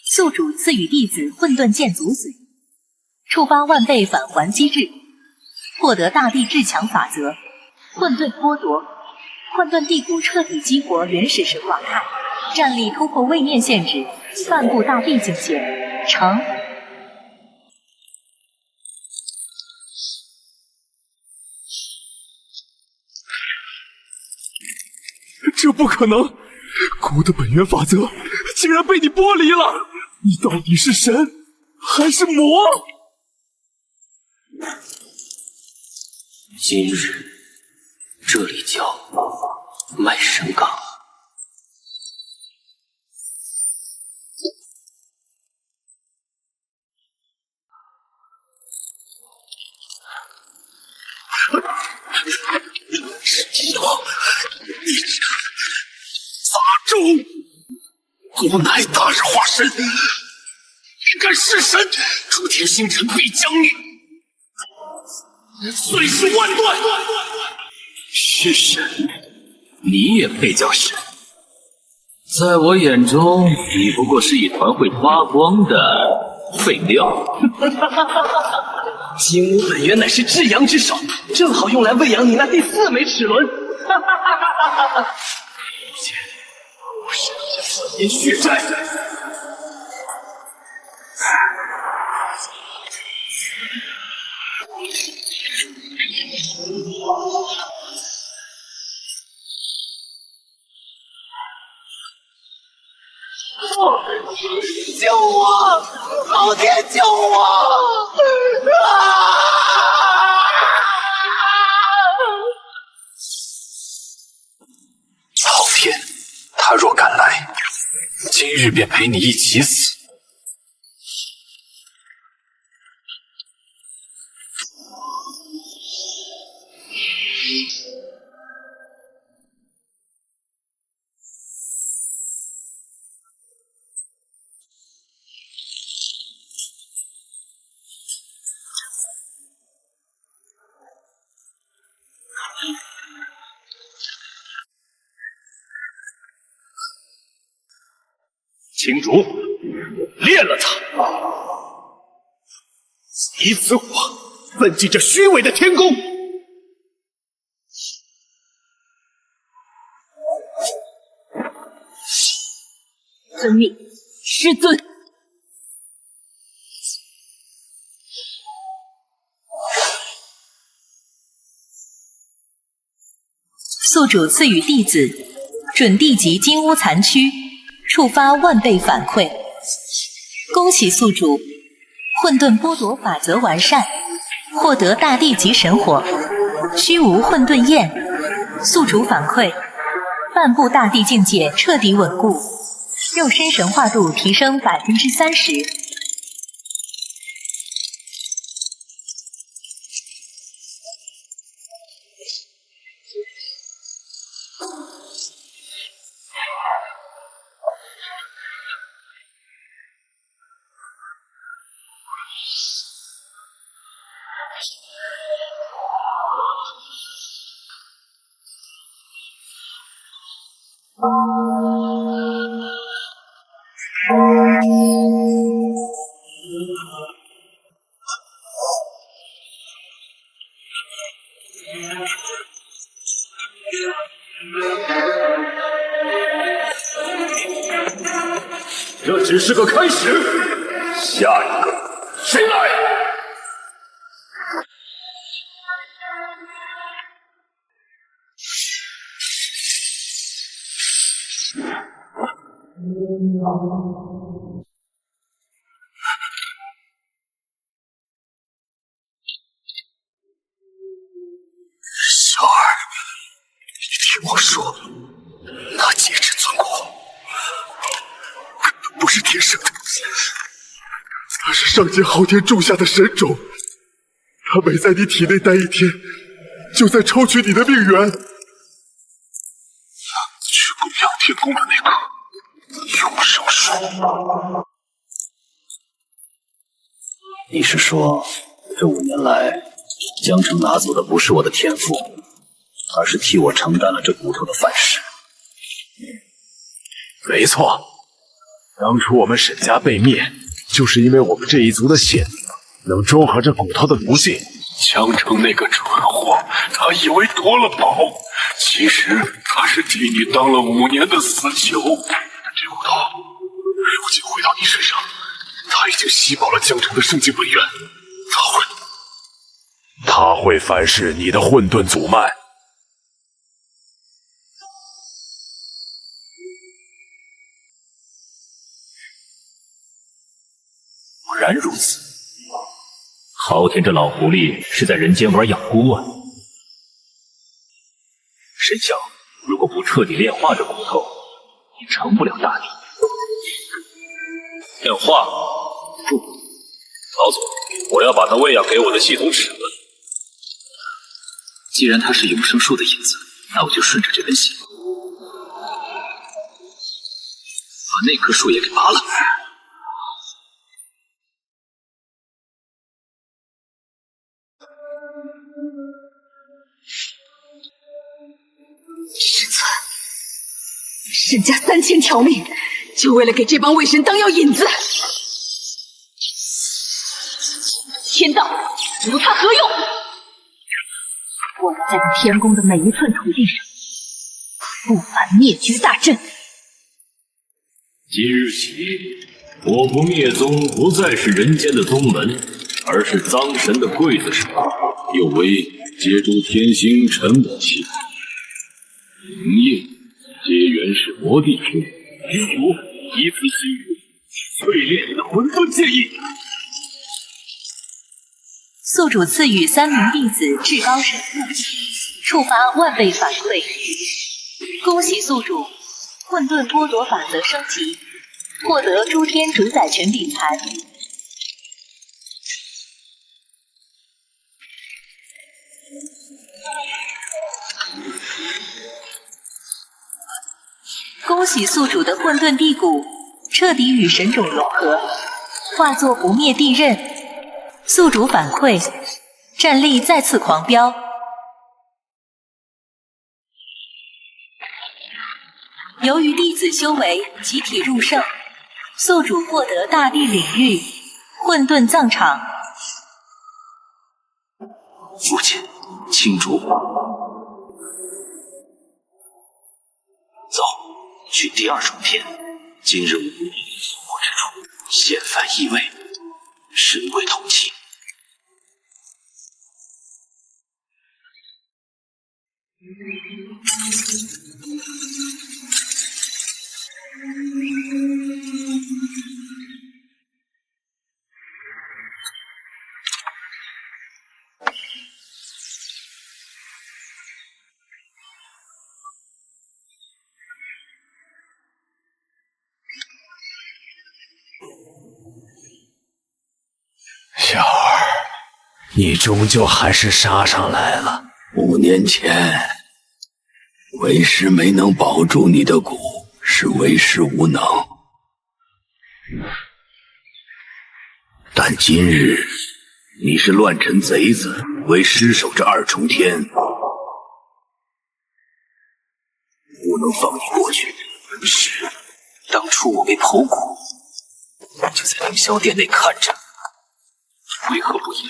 宿主赐予弟子混沌剑足髓，触发万倍返还机制，获得大地至强法则，混沌剥夺，混沌地谷彻底激活原始神话态，战力突破位面限制，漫步大地境界，成。这不可能！孤的本源法则竟然被你剥离了！你到底是神还是魔？今日这里叫麦神港。基多，你杂种！我乃大日化身，你敢弑神，诸天星辰必将你碎尸万段！是神，你也配叫神？在我眼中，你不过是一团会发光的废料。金乌本源乃是至阳之首，正好用来喂养你那第4枚齿轮。我沈家4年血债。救我！老天救我！老天，他若敢来，今日便陪你一起死。青竹，炼了他，以此火奋进这虚伪的天宫。遵命，师尊。宿主赐予弟子准地级金乌残躯，触发1倍反馈。恭喜宿主，混沌剥夺法则完善，获得大地级神火，虚无混沌焰。宿主反馈，半步大地境界彻底稳固，肉身神化度提升30%。这只是个开始，下一个谁来？小儿，你听我说，那劫至尊国不是天生的，它是上界昊天种下的神种，它每在你体内待1天，就在抽取你的命源。去供养天宫的那棵永生树。你是说，这5年来，江城拿走的不是我的天赋，而是替我承担了这骨头的反噬？没错，当初我们沈家被灭，就是因为我们这一族的血能中和这骨头的毒性。江城那个蠢货，他以为夺了宝，其实他是替你当了5年的死囚。这骨头如今回到你身上，他已经吸饱了江城的圣境本源，他会反噬你的混沌祖脉。昊天这老狐狸是在人间玩养菇啊！谁想，如果不彻底炼化这骨头，也成不了大帝。炼化？不，老祖，我要把它喂养给我的系统齿轮。既然它是永生树的影子，那我就顺着这根线，把那棵树也给拔了。师尊，沈家3000条命，就为了给这帮卫神当药引子。天道，无他何用？我要在这天宫的每一寸土地上布满灭绝大阵。今日起，我不灭宗不再是人间的宗门，而是脏神的刽子手，又为接诸天星陈母器。灵液皆原是魔帝血，灵主以此心语淬炼你的混沌剑意。宿主赐予3名弟子至高神物，触发万倍反馈。恭喜宿主，混沌剥夺法则升级，获得诸天主宰权柄盘。恭喜宿主的混沌地骨彻底与神种融合，化作不灭地刃。宿主反馈，战力再次狂飙。由于弟子修为集体入圣，宿主获得大地领域混沌葬场。父亲，庆主，走，去第2重天。今日无你所过之处，现凡异位，神鬼同气。小儿，你终究还是杀上来了。5年前，为师没能保住你的骨，是为师无能。但今日，你是乱臣贼子，为师守这2重天，不能放你过去。是，当初我被剖骨，就在凌霄殿内看着。为何不言？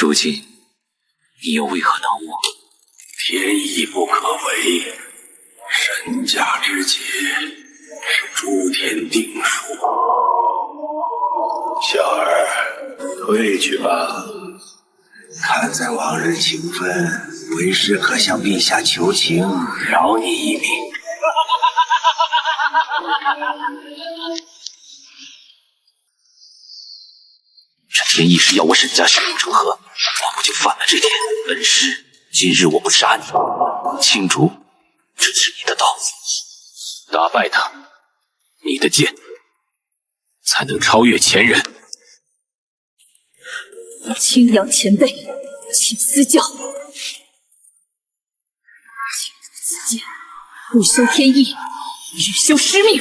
如今你又为何恼我？天意不可违，身价之劫是诸天定数。小儿，退去吧。看在往日情分，为师可向陛下求情，饶你一命。这天意是要我沈家血流成河，我不就犯了这天？本师今日我不杀你，庆主，这是你的刀，打败他，你的剑才能超越前人。青阳前辈，请私教。此剑不修天意，只修师命。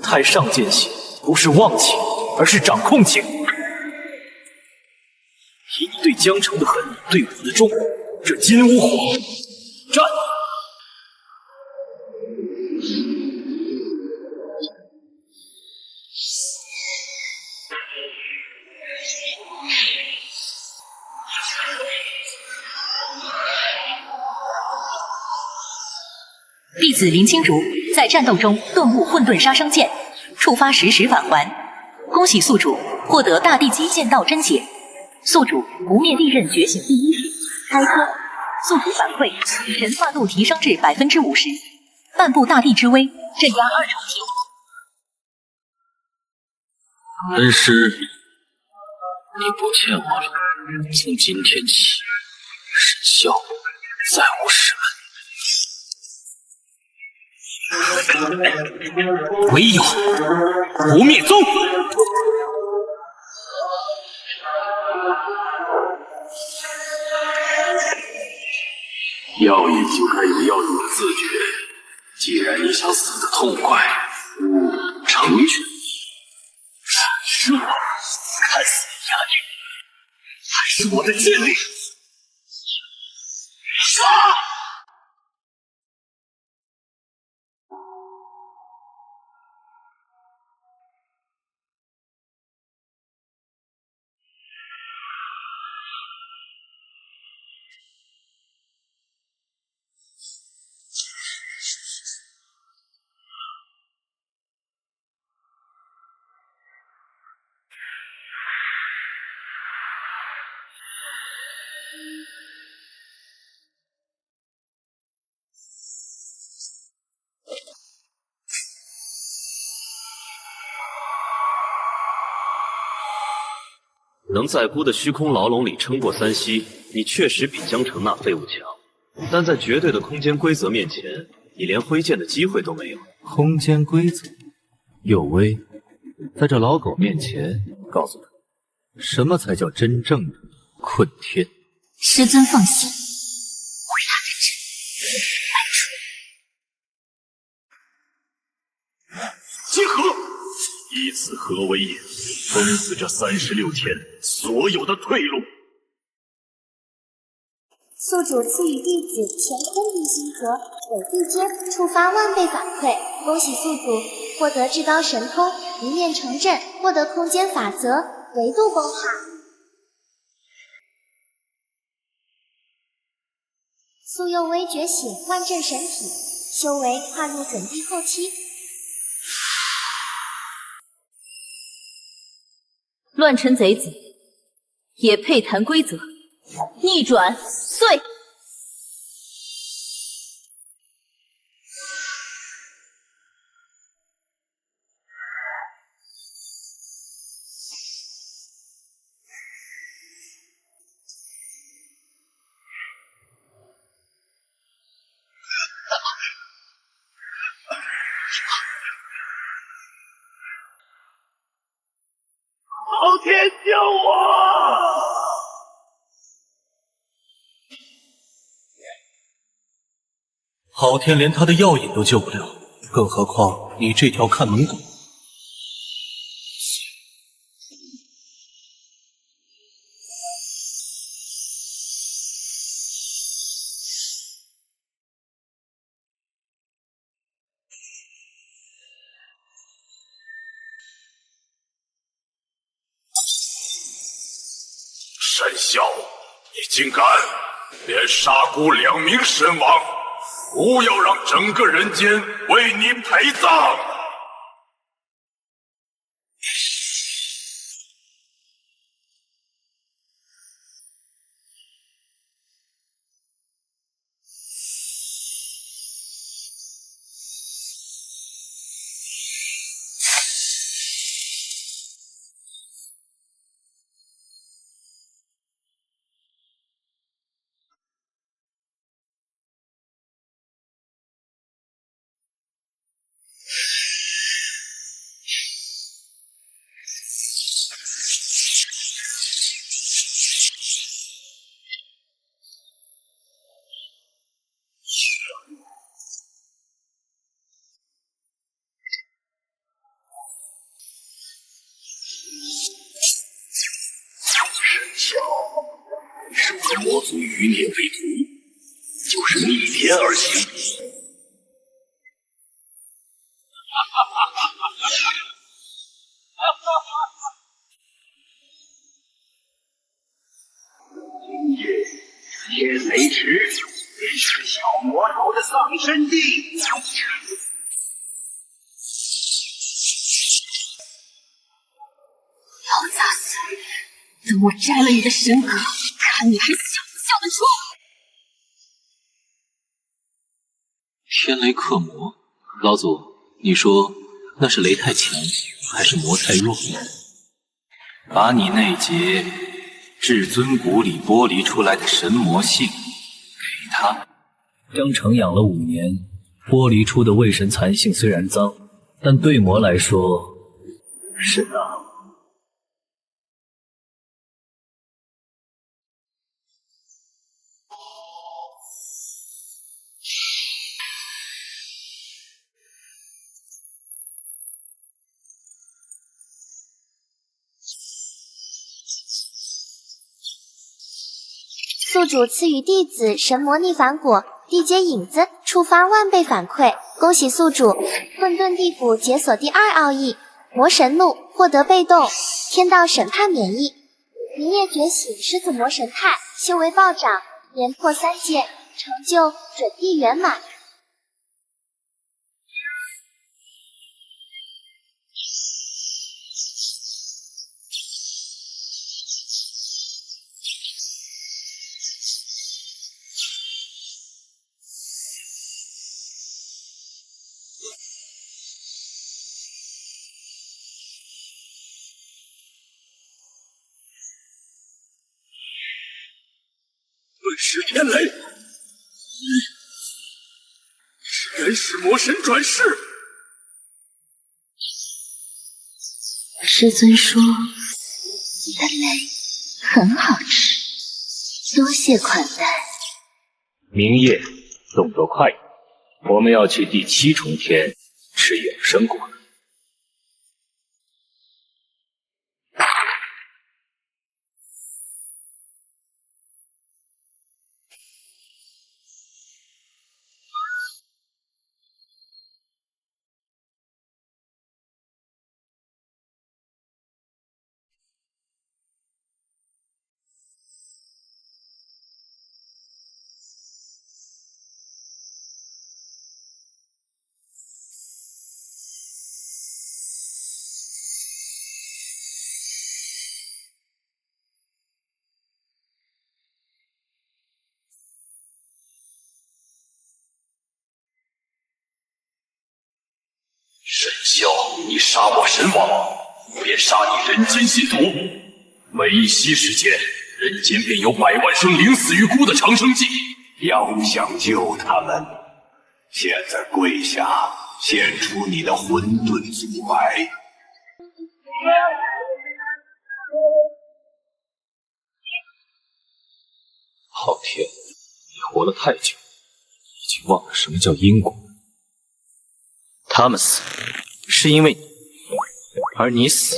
太上剑心不是忘情，而是掌控情。以你对江城的恨，对我的忠，这金乌火战！弟子林青竹在战斗中顿悟混沌杀生剑，触发时返还。恭喜宿主获得大地级剑道真解。宿主不灭利刃觉醒第一式开脱。宿主反馈神话度提升至50%，半步大地之威镇压2重天。恩师，你不欠我了。从今天起，神霄再无师门。唯有不灭宗。药引就该有药引的自觉。既然你想死得痛快，勿成全。是我，看死你鸦雀，还是我的剑力？杀！能在孤的虚空牢笼里撑过3息，你确实比江城那废物强。但在绝对的空间规则面前，你连挥剑的机会都没有。空间规则，有威，在这老狗面前，告诉他，什么才叫真正的困天。师尊放心，结合，以此合为也，封死这36天所有的退路。宿主赐予弟子乾坤地心核伪地阶，触发万倍反馈。恭喜宿主获得至高神通，一念成阵，获得空间法则维度崩塌。宿佑微觉醒万阵神体，修为跨入准地后期。乱臣贼子也配谈规则？逆转碎！老天救我！昊天连他的药引都救不了，更何况你这条看门狗。神霄，你竟敢连杀孤2名神王！不要让整个人间为你陪葬！神霄，你是为魔族余孽为徒，就是逆天而行。天雷池便是小魔头的丧身地。老杂碎，等我摘了你的神格，看你还笑不笑得出！天雷克魔，老祖，你说那是雷太强还是魔太弱？把你那节至尊骨里剥离出来的神魔性给他。江城养了5年，剥离出的卫神残性虽然脏，但对魔来说是大。宿主赐予弟子神魔逆反果，缔结影子，触发万倍反馈。恭喜宿主，混沌地府解锁第2奥义，魔神怒，获得被动天道审判免疫。明夜觉醒狮子魔神态，修为暴涨，连破3阶，成就准地圆满。顿时天雷，是人使魔神转世。师尊说你的雷很好吃，多谢款待。明夜，动作快一点，我们要去第7重天吃永生果。神霄，你杀我神王，便杀你人间信徒。每一息时间，人间便有100万生灵死于孤的长生计。要想救他们，现在跪下，献出你的混沌祖牌。昊天，你活了太久，已经忘了什么叫因果。他们死是因为你，而你死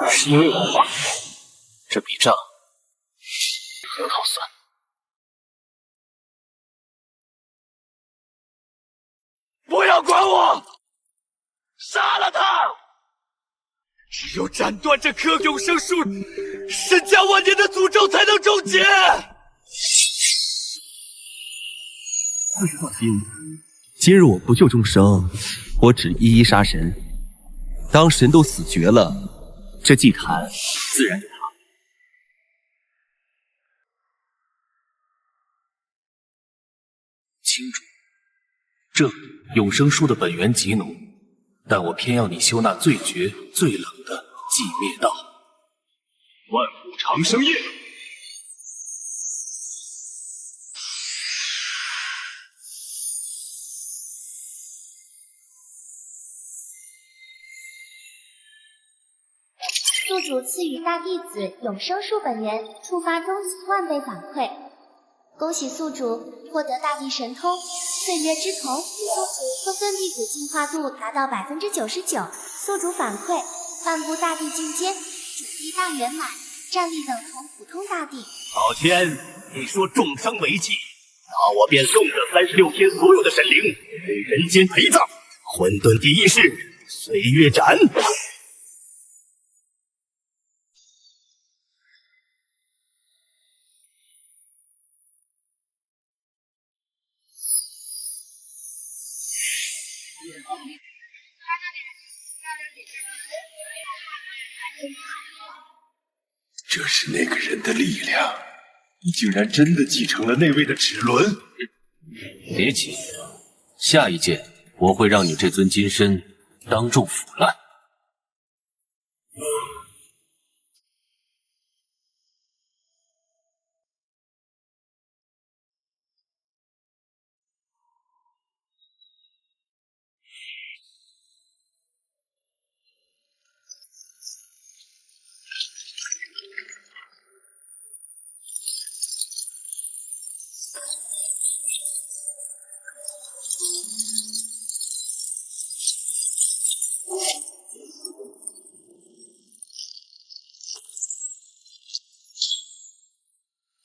是因为我。这笔账很好算。不要管我，杀了他！只有斩断这棵永生树，身家万年的诅咒才能终结。放心，今日我不救众生，我只一一杀神。当神都死绝了，这祭坛自然有他。清楚，这永生书的本源极浓，但我偏要你修那最绝最冷的寂灭道。万古长生叶。宿主赐予大弟子永生树本源，触发终极万倍反馈。恭喜宿主获得大地神通岁月之瞳，宿主混沌地府进化度达到99%。宿主反馈：万部大地进阶，主地大圆满，战力等同普通大地。昊天，你说众生为祭，那我便送这36天所有的神灵给人间陪葬。混沌第一世，岁月斩。这是那个人的力量，你竟然真的继承了那位的齿轮。别急，下一剑我会让你这尊金身当众腐烂。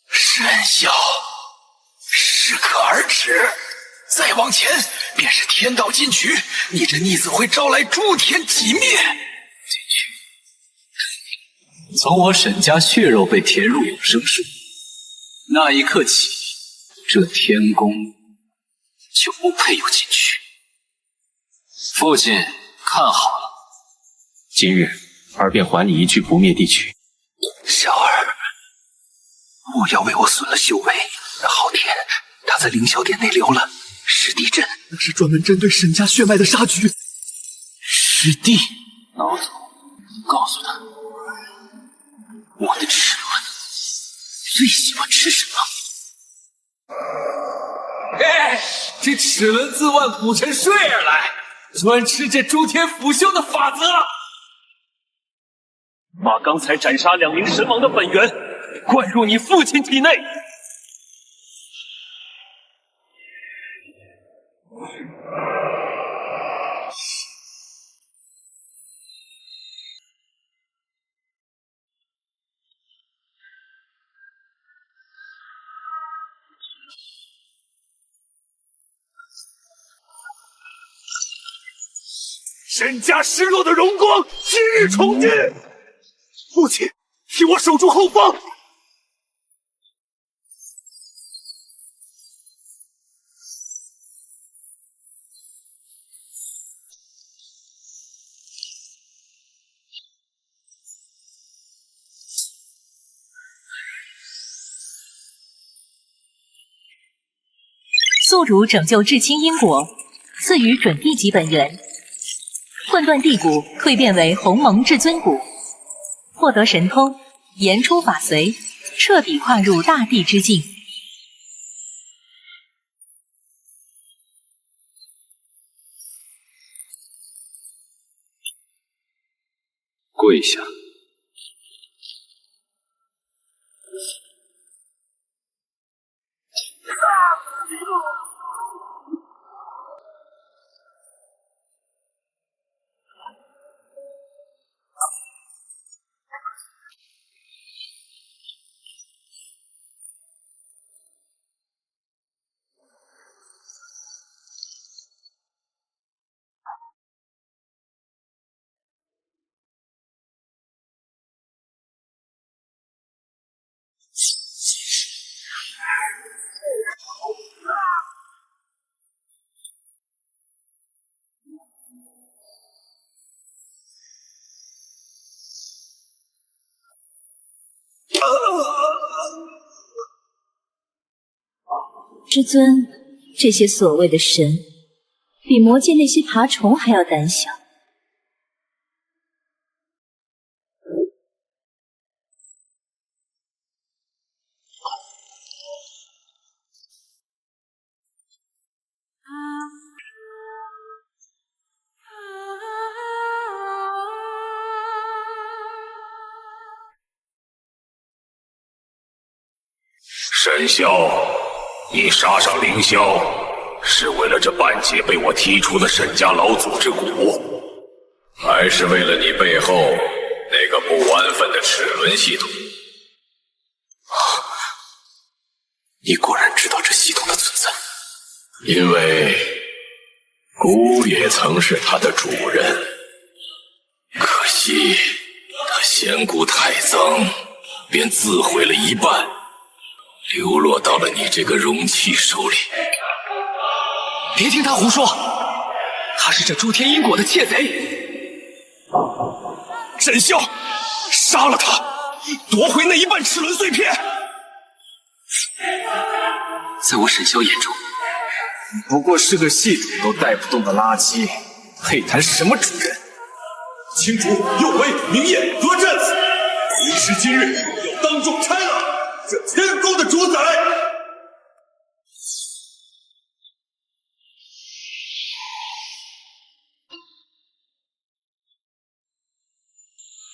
神霄，适可而止，再往前便是天道禁区，你这逆子会招来诸天寂灭。从我沈家血肉被填入永生树那一刻起，这天宫就不配有禁区。父亲看好了，今日儿便还你一具不灭地躯。小儿，莫要为我损了修为。昊天他在凌霄殿内留了噬地阵，那是专门针对沈家血脉的杀局。师弟，老祖，告诉他，我的齿轮最喜欢吃什么？这齿轮自万古沉睡而来，专吃这诸天腐朽的法则。把刚才斩杀2名神王的本源灌入你父亲体内。沈家失落的荣光，今日重建。父亲，替我守住后方。宿主拯救至亲因果，赐予准地级本源。混沌地骨蜕变为鸿蒙至尊骨，获得神通，言出法随，彻底跨入大地之境。跪下。师尊，这些所谓的神，比魔界那些爬虫还要胆小。沈霄，你杀上凌霄，是为了这半截被我剔除的沈家老祖之骨，还是为了你背后那个不安分的齿轮系统？你果然知道这系统的存在。因为骨也曾是他的主人，可惜他嫌骨太脏，便自毁了一半，流落到了你这个容器手里。别听他胡说，他是这诸天因果的窃贼。沈霄，杀了他，夺回那一半齿轮碎片。在我沈萧眼中，你不过是个系统都带不动的垃圾，配谈什么主人？青竹、右威、明夜得阵！为师今日要当众拆了这天宫的主宰！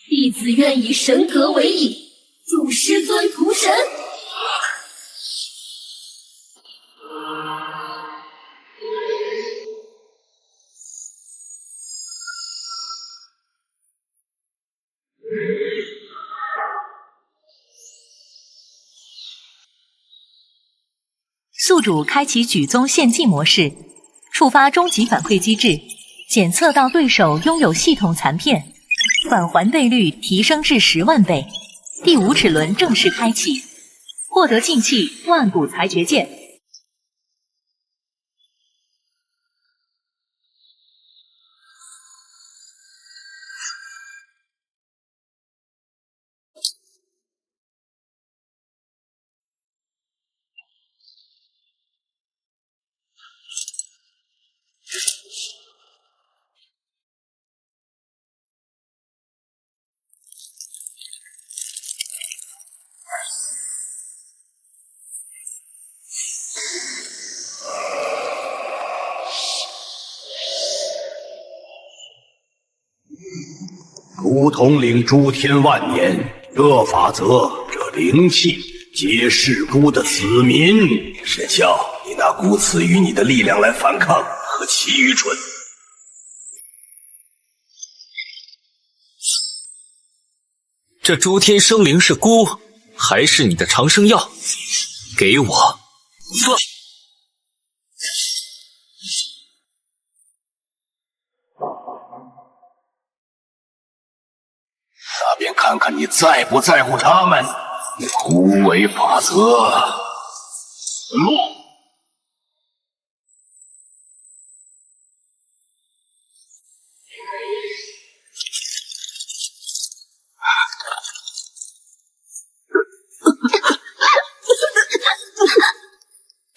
弟子愿以神格为引，助师尊屠神。宿主开启举宗献祭模式，触发终极反馈机制，检测到对手拥有系统残片，返还倍率提升至10万倍。第5齿轮正式开启，获得禁器万古裁决剑。如统领诸天万年，这法则，这灵气，皆是孤的子民。沈啸，你拿孤赐予你的力量来反抗，何其愚蠢！这诸天生灵是孤，还是你的长生药？给我！那便看看你在不在乎他们。无为法则，落。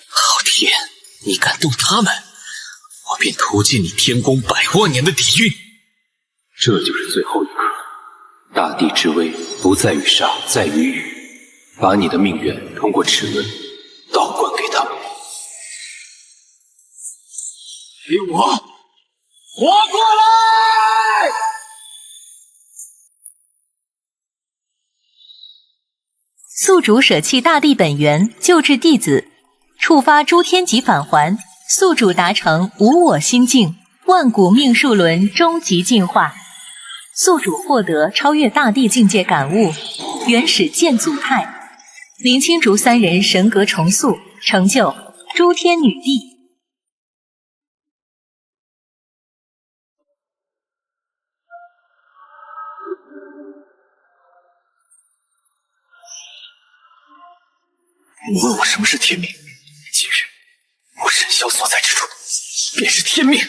好天，你敢动他们，我便屠尽你天宫100万年的底蕴。这就是最后一刻。大地之威不在于杀，在于雨。把你的命源通过齿轮倒灌给他们。给我活过来！宿主舍弃大地本源，救治弟子，触发诸天级返还，宿主达成无我心境，万古命数轮终极进化。宿主获得超越大地境界感悟，原始剑祖态。林青竹3人神格重塑，成就诸天女帝。你问我什么是天命？今日我沈萧所在之处，便是天命。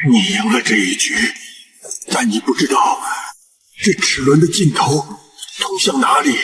你赢了这一局，但你不知道这齿轮的尽头通向哪里。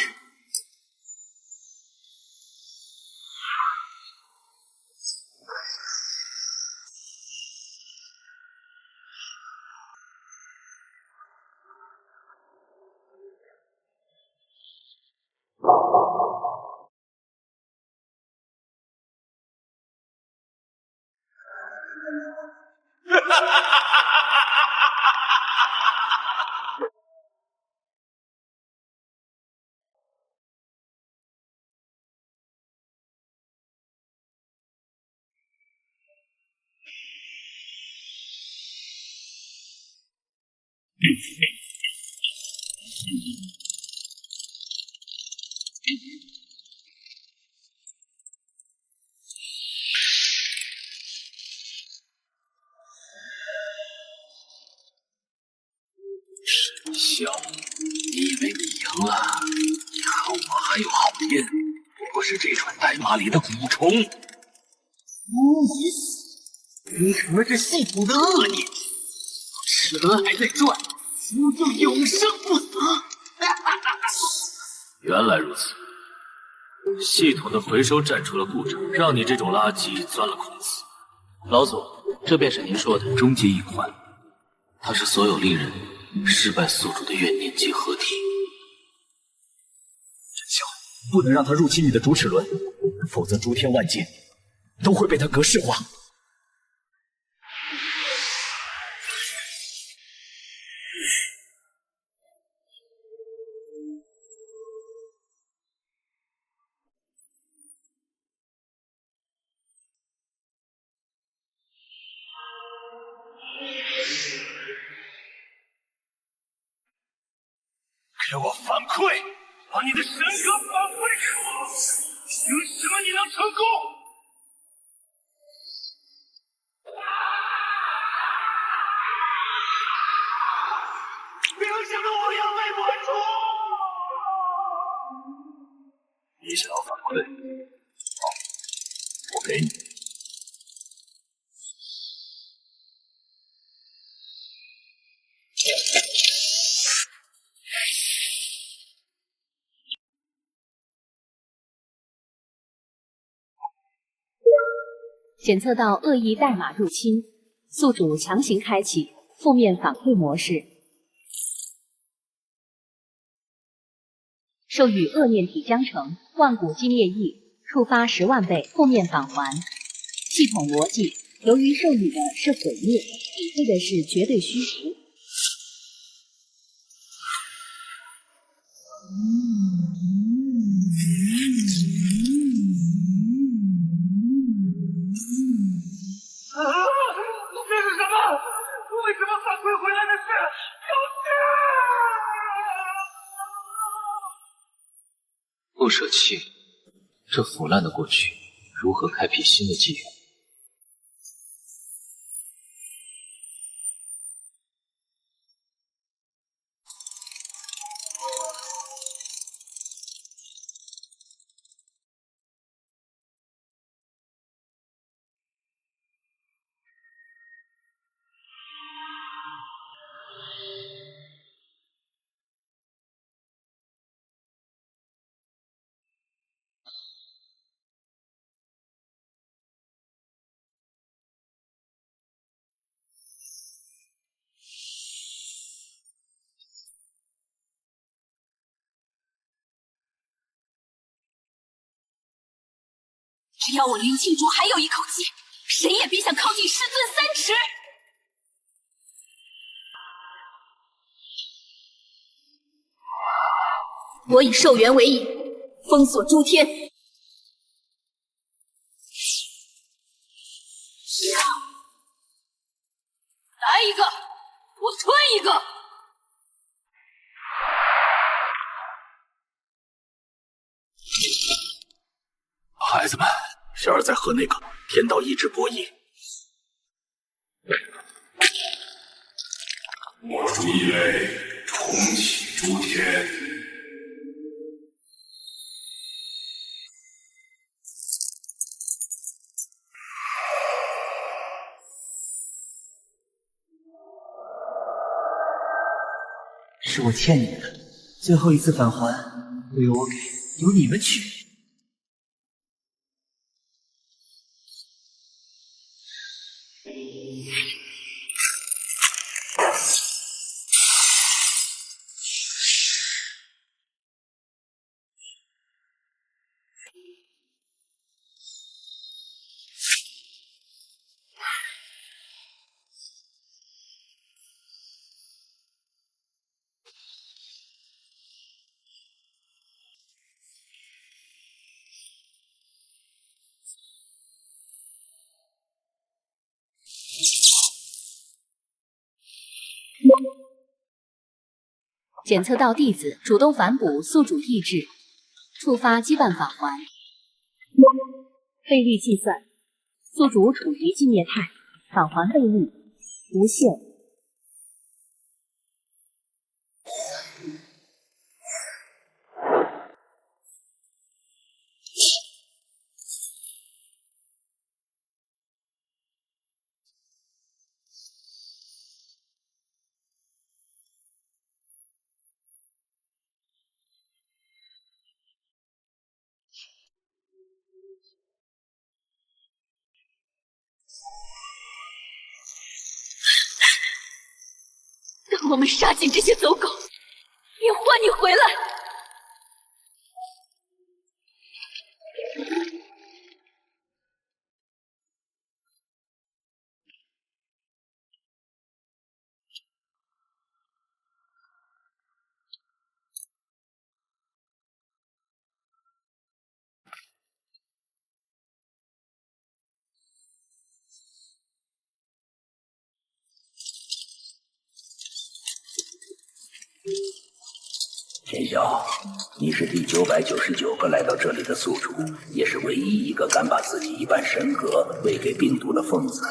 沈萧，你以为你赢了，你和我还有好天，不过是这串代码里的蛊虫。形成了这系统的恶念，齿轮还在转，心就永生不死。原来如此，系统的回收站出了故障，让你这种垃圾钻了空子。老左，这便是您说的终极隐患，它是所有利人失败宿主的怨念结合体。真相不能让他入侵你的主齿轮，否则诸天万界都会被他格式化。给我反馈，把你的神格反馈给我！凭什么你能成功？凭什么我要被抹除？你想要反馈？好，我给你。检测到恶意代码入侵，宿主强行开启负面反馈模式，授予恶念体江城万古基灭翼，触发10万倍负面返还。系统逻辑：由于授予的是毁灭，匹配的是绝对虚无。这是什么？为什么反馈回来的是不舍弃这腐烂的过去，如何开辟新的纪元？只要我林庆竹还有一口气，谁也别想靠近师尊3尺。我以寿元为引，封锁诸天。来一个，我吞一个。孩子们，小儿在和那个天道意志博弈。我主异类重启诸天。是我欠你的，最后一次返还不由我给，由你们取。检测到弟子主动反哺宿主意志，触发羁绊返还。倍率计算，宿主处于寂灭态，返还倍率无限。我们杀尽这些走狗，也换你回来。天晓，你是第999个来到这里的宿主，也是唯一一个敢把自己一半神格喂给病毒的疯子。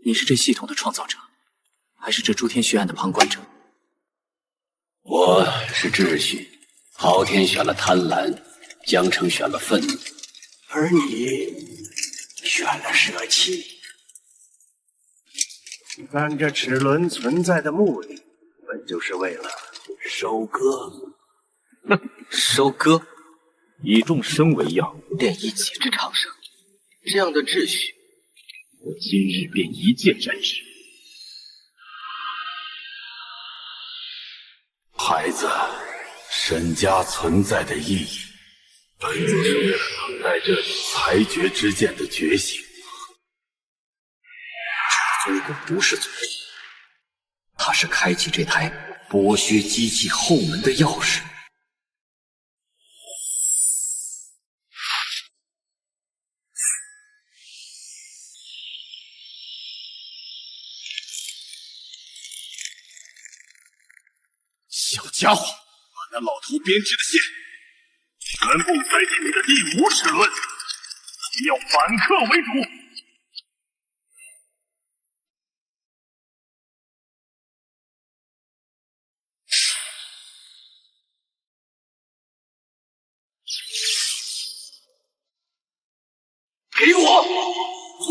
你是这系统的创造者，还是这诸天血案的旁观者？我是秩序，昊天选了贪婪，江城选了愤怒，而你选了舍弃。但这齿轮存在的目的，本就是为了收割。收割？以众生为样，炼一己之长生，这样的秩序，我今日便一剑斩之。孩子，沈家存在的意义，本就是为了等待这裁决之剑的觉醒。尊骨不是罪，它是开启这台剥削机器后门的钥匙。小家伙，把那老头编织的线全部塞进你的第5齿轮，要反客为主。给我滚！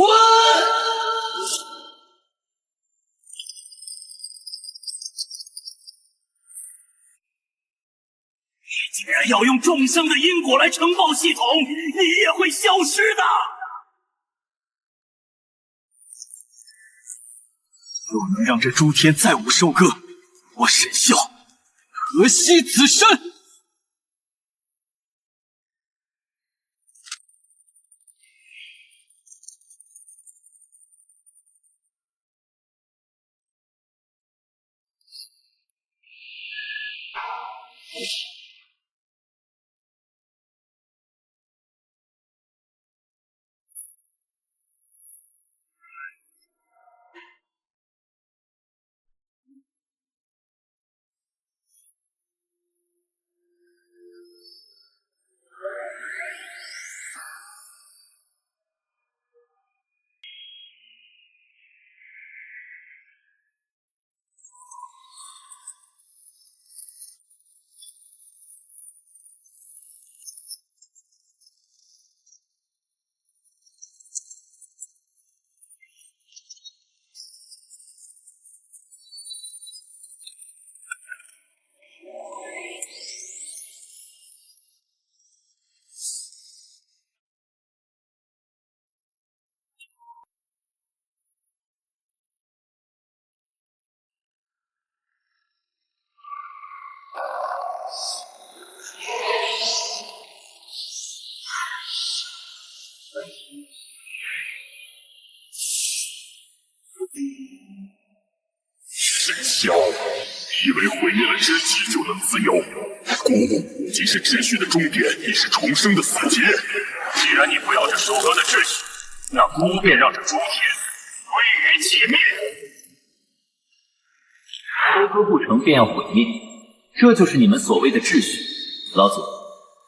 既然要用众生的因果来承包系统，你也会消失的。若能让这诸天再无收割，我沈啸何惜此身？沈霄，以为毁灭了秩序就能自由？古既是秩序的终点，亦是重生的死结。既然你不要这收割的秩序，那孤便让这诸天归于己灭。收割不成便要毁灭，这就是你们所谓的秩序。老祖，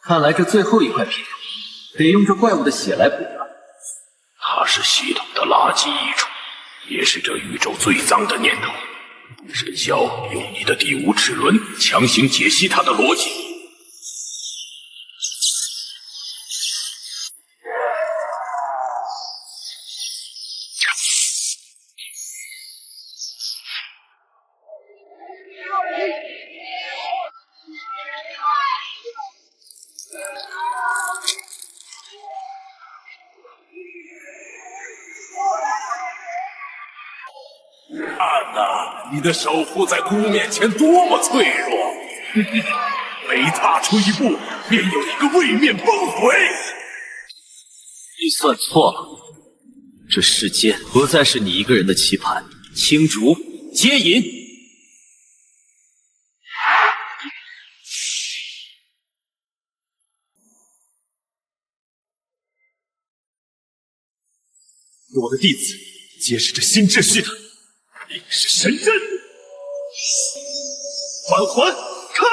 看来这最后一块拼图得用这怪物的血来补了。它是系统的垃圾一种，也是这宇宙最脏的念头。沈霄，用你的第5齿轮强行解析它的逻辑。你的守护在孤面前多么脆弱，每踏出一步，便有一个位面崩毁。你算错了，这世间不再是你一个人的棋盘。青竹接引。我的弟子皆是这新秩序的，定是神针。返还，开！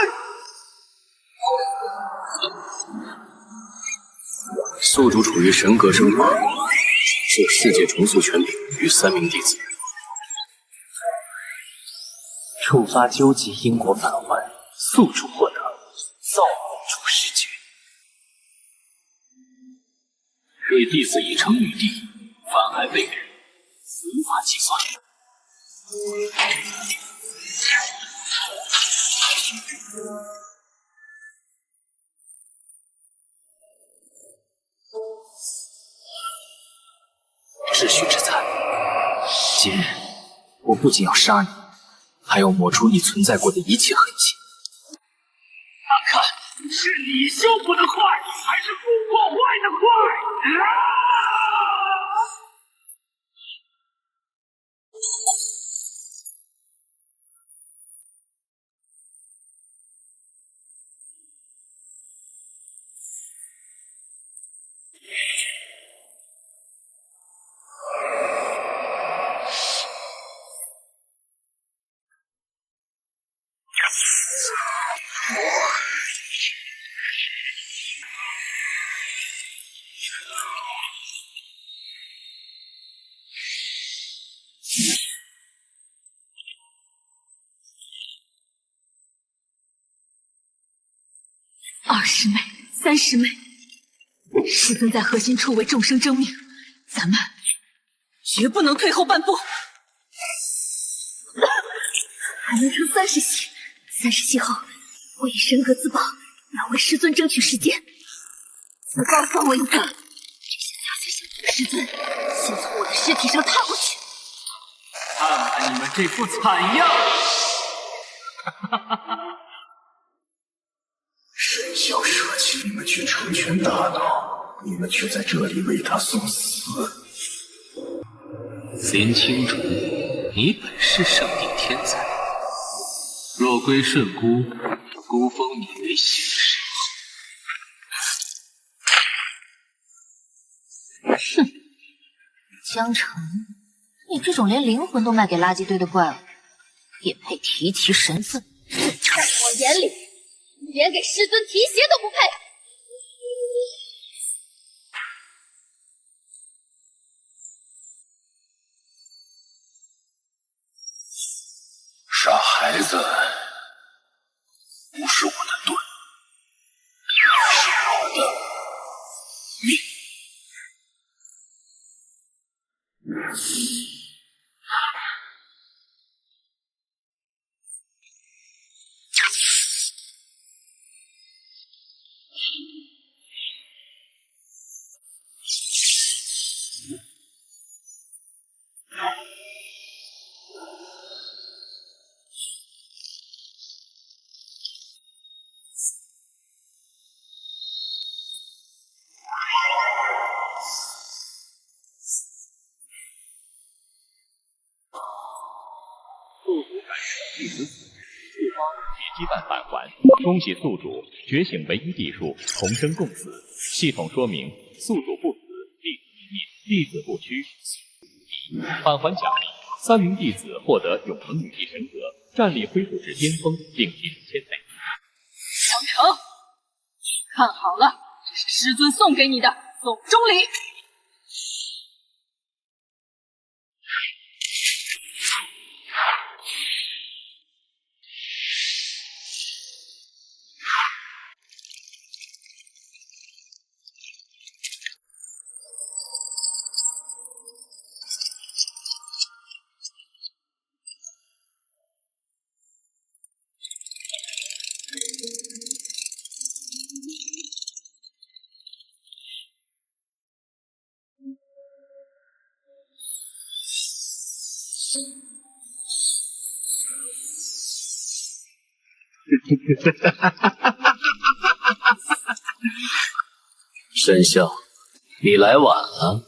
宿主处于神格升华，这世界重塑权柄与3名弟子。触发究极因果返还，宿主获得造物主视觉。对弟子已成女帝，反还被人，无法计算。秩序之残，今日我不仅要杀你，还要抹除你存在过的一切痕迹。看看是你修复的快，还是不破坏的快？20枚、30枚，师尊在核心处为众生争命，咱们绝不能退后半步。还能撑30息，30息后，我以神格自保，要为师尊争取时间。自爆放我一个，这些杂碎小的师尊，先从我的尸体上踏过去。看看你们这副惨样！沈萧舍弃你们去成全大道，你们却在这里为他送死。林青竹，你本是圣地天才，若归顺孤，孤封你为行使。哼，江城，你这种连灵魂都卖给垃圾堆的怪物，也配提起神尊？在我眼里，连给师尊提鞋都不配。傻孩子，不是我的盾，是我的命。弟子死，触发解羁绊返还。恭喜宿主觉醒唯一地数，同生共死。系统说明：宿主不死，弟子泯灭；弟子不屈，返还奖励：3名弟子获得永恒女帝神格，战力恢复至巅峰，并提升1000倍。江城，看好了，这是师尊送给你的送终礼。沈笑，你来晚了。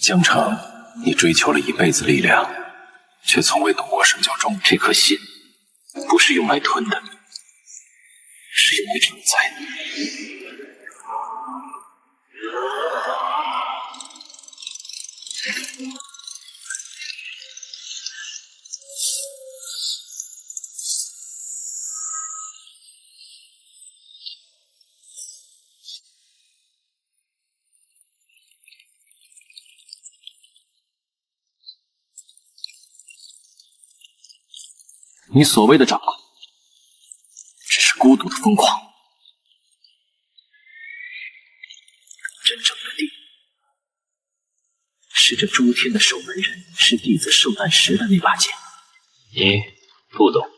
江城，你追求了一辈子力量，却从未懂过什么叫忠。这颗心不是用来吞的，是用来承载的。你所谓的掌控，只是孤独的疯狂。真正的帝，是这诸天的守门人，是弟子受难时的那把剑。你不懂。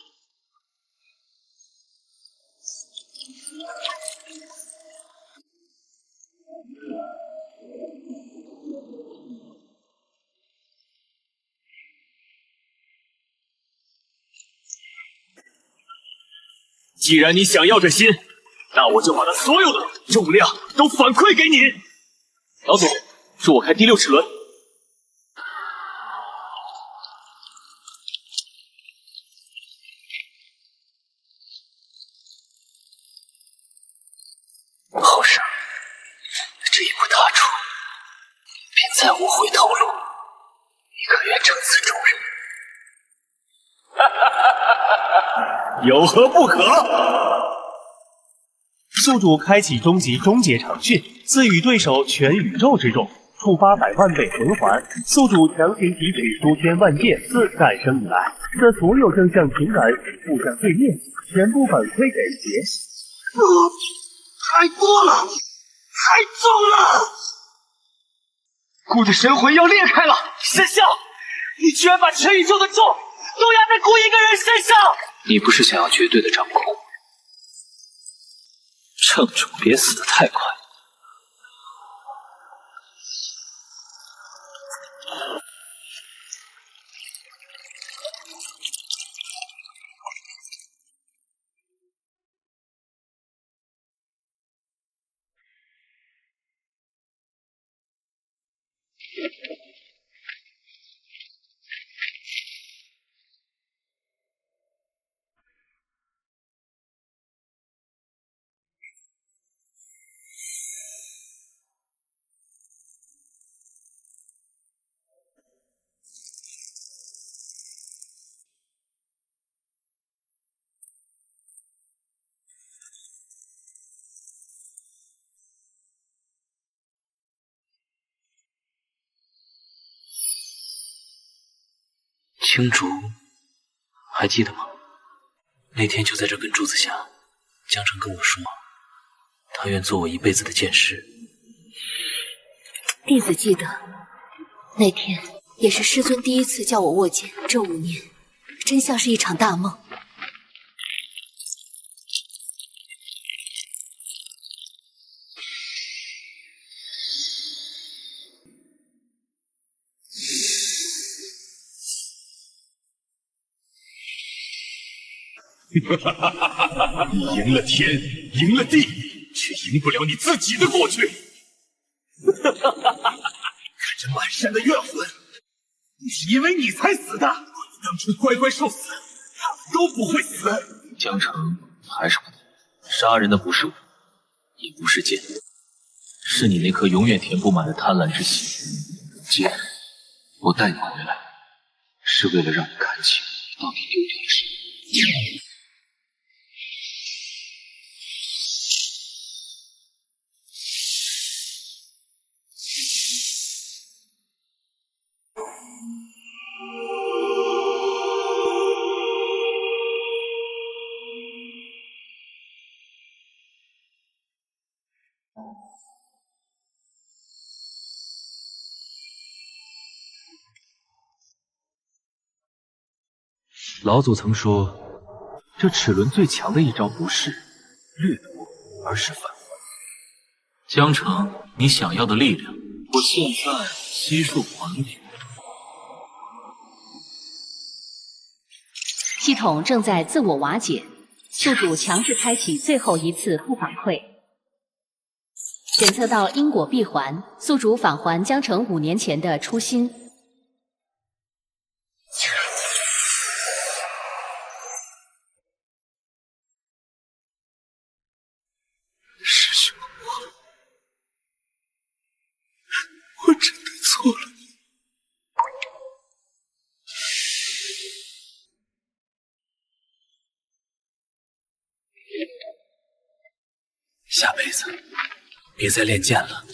既然你想要这心，那我就把它所有的重量都反馈给你。老祖，助我开第6齿轮。后生，这一步踏出，便再无回头路。你可愿承此重任？有何不可？宿主开启终极终结场训，赐予对手全宇宙之重，触发100万倍魂环。宿主强行提取诸天万界自诞生以来的所有正向情感与负向对面，全部反馈给邪。太多了，太重了！孤的神魂要裂开了！沈笑，你居然把全宇宙的重都压在孤一个人身上！你不是想要绝对的掌控？趁主别死得太快。青竹，还记得吗？那天就在这根柱子下，江城跟我说，他愿做我一辈子的剑师。弟子记得，那天也是师尊第一次叫我握剑。这5年，真像是一场大梦。你赢了天，赢了地，却赢不了你自己的过去。看着满山的怨魂，是因为你才死的。你当初乖乖受死，他们都不会死。江城还是不懂，杀人的不是我，也不是剑，是你那颗永远填不满的贪婪之心。剑，我带你回来，是为了让你看清你到底丢掉了什么。老祖曾说，这齿轮最强的一招不是掠夺，而是返还。江城，你想要的力量，我现在悉数还你。系统正在自我瓦解，宿主强制开启最后一次不反馈。检测到因果闭环，宿主返还江城5年前的初心。师兄，我真的错了。下辈子别再练剑了。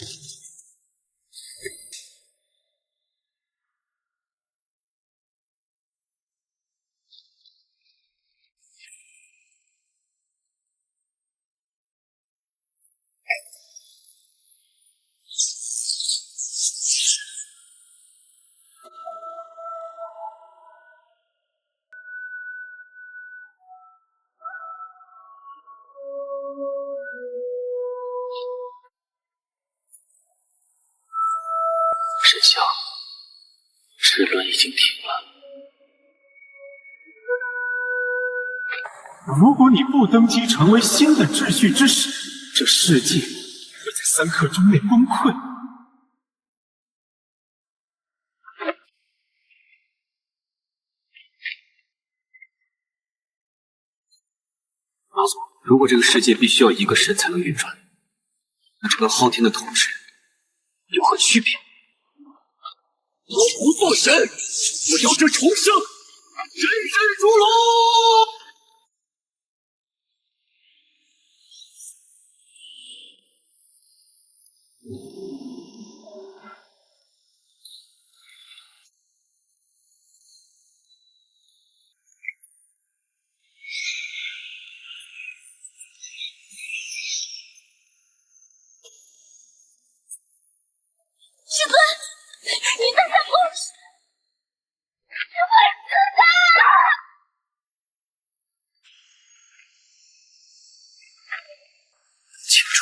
沈香，齿轮已经停了。如果你不登基成为新的秩序之始，这世界会在3刻钟内崩溃。老祖，如果这个世界必须要一个神才能运转，那这跟昊天的统治有何区别？我不做神，我要这重生，人人如龙。师尊，你在干嘛？我死的！清楚，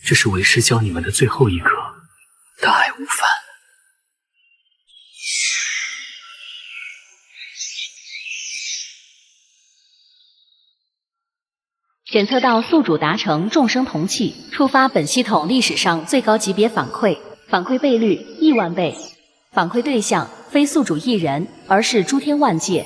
这是为师教你们的最后一课，大爱无反。检测到宿主达成众生同气，触发本系统历史上最高级别反馈，反馈倍率1万倍，反馈对象非宿主一人，而是诸天万界。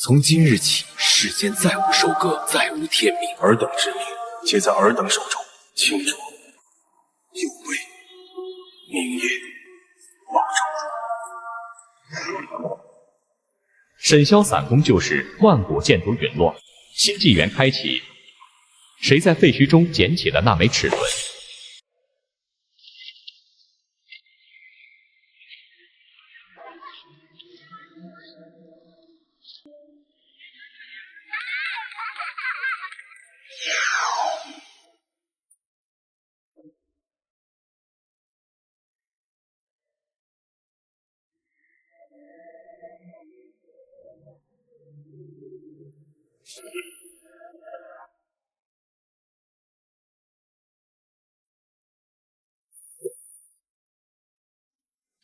从今日起，世间再无收割，再无天命，尔等之命皆在尔等手中。清楚，有为，明夜，保重。沈萧散功就是万古剑毒陨落，新纪元开启。谁在废墟中捡起了那枚齿轮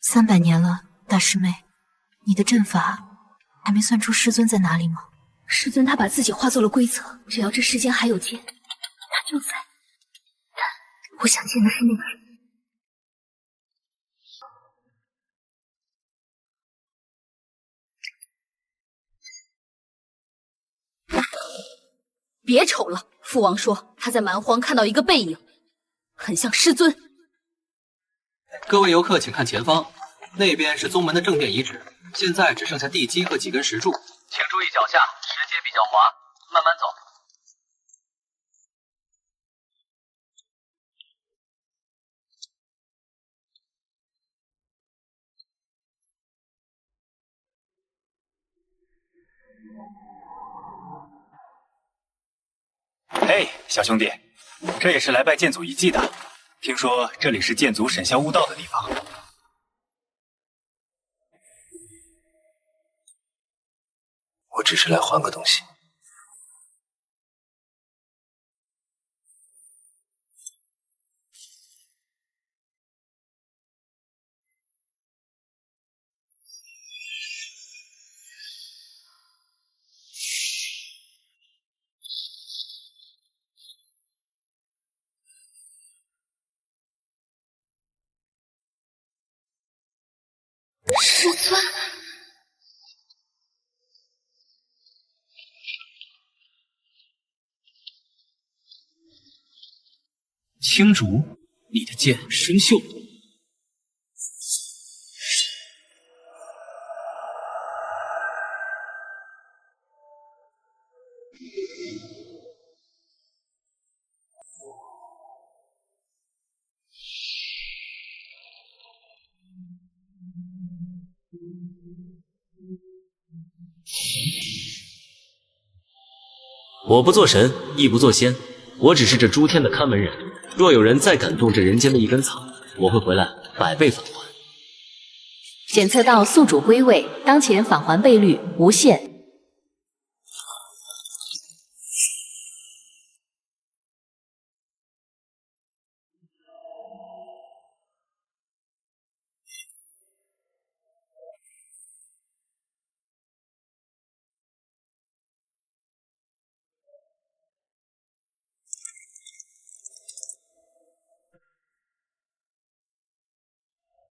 ？300年了，大师妹，你的阵法还没算出师尊在哪里吗？师尊他把自己化作了规则，只要这世间还有剑，他就在。但我想见的是那个人。别瞅了，父王说他在蛮荒看到一个背影，很像师尊。各位游客请看前方，那边是宗门的正殿遗址，现在只剩下地基和几根石柱，请注意脚下，石阶比较滑，慢慢走。嘿，小兄弟，这也是来拜剑祖遗迹的。听说这里是剑祖沈萧悟道的地方。我只是来还个东西。师尊，青竹，你的剑生锈了。我不做神，亦不做仙，我只是这诸天的看门人。若有人再敢动这人间的一根草，我会回来100倍返还。检测到宿主归位，当前返还倍率无限。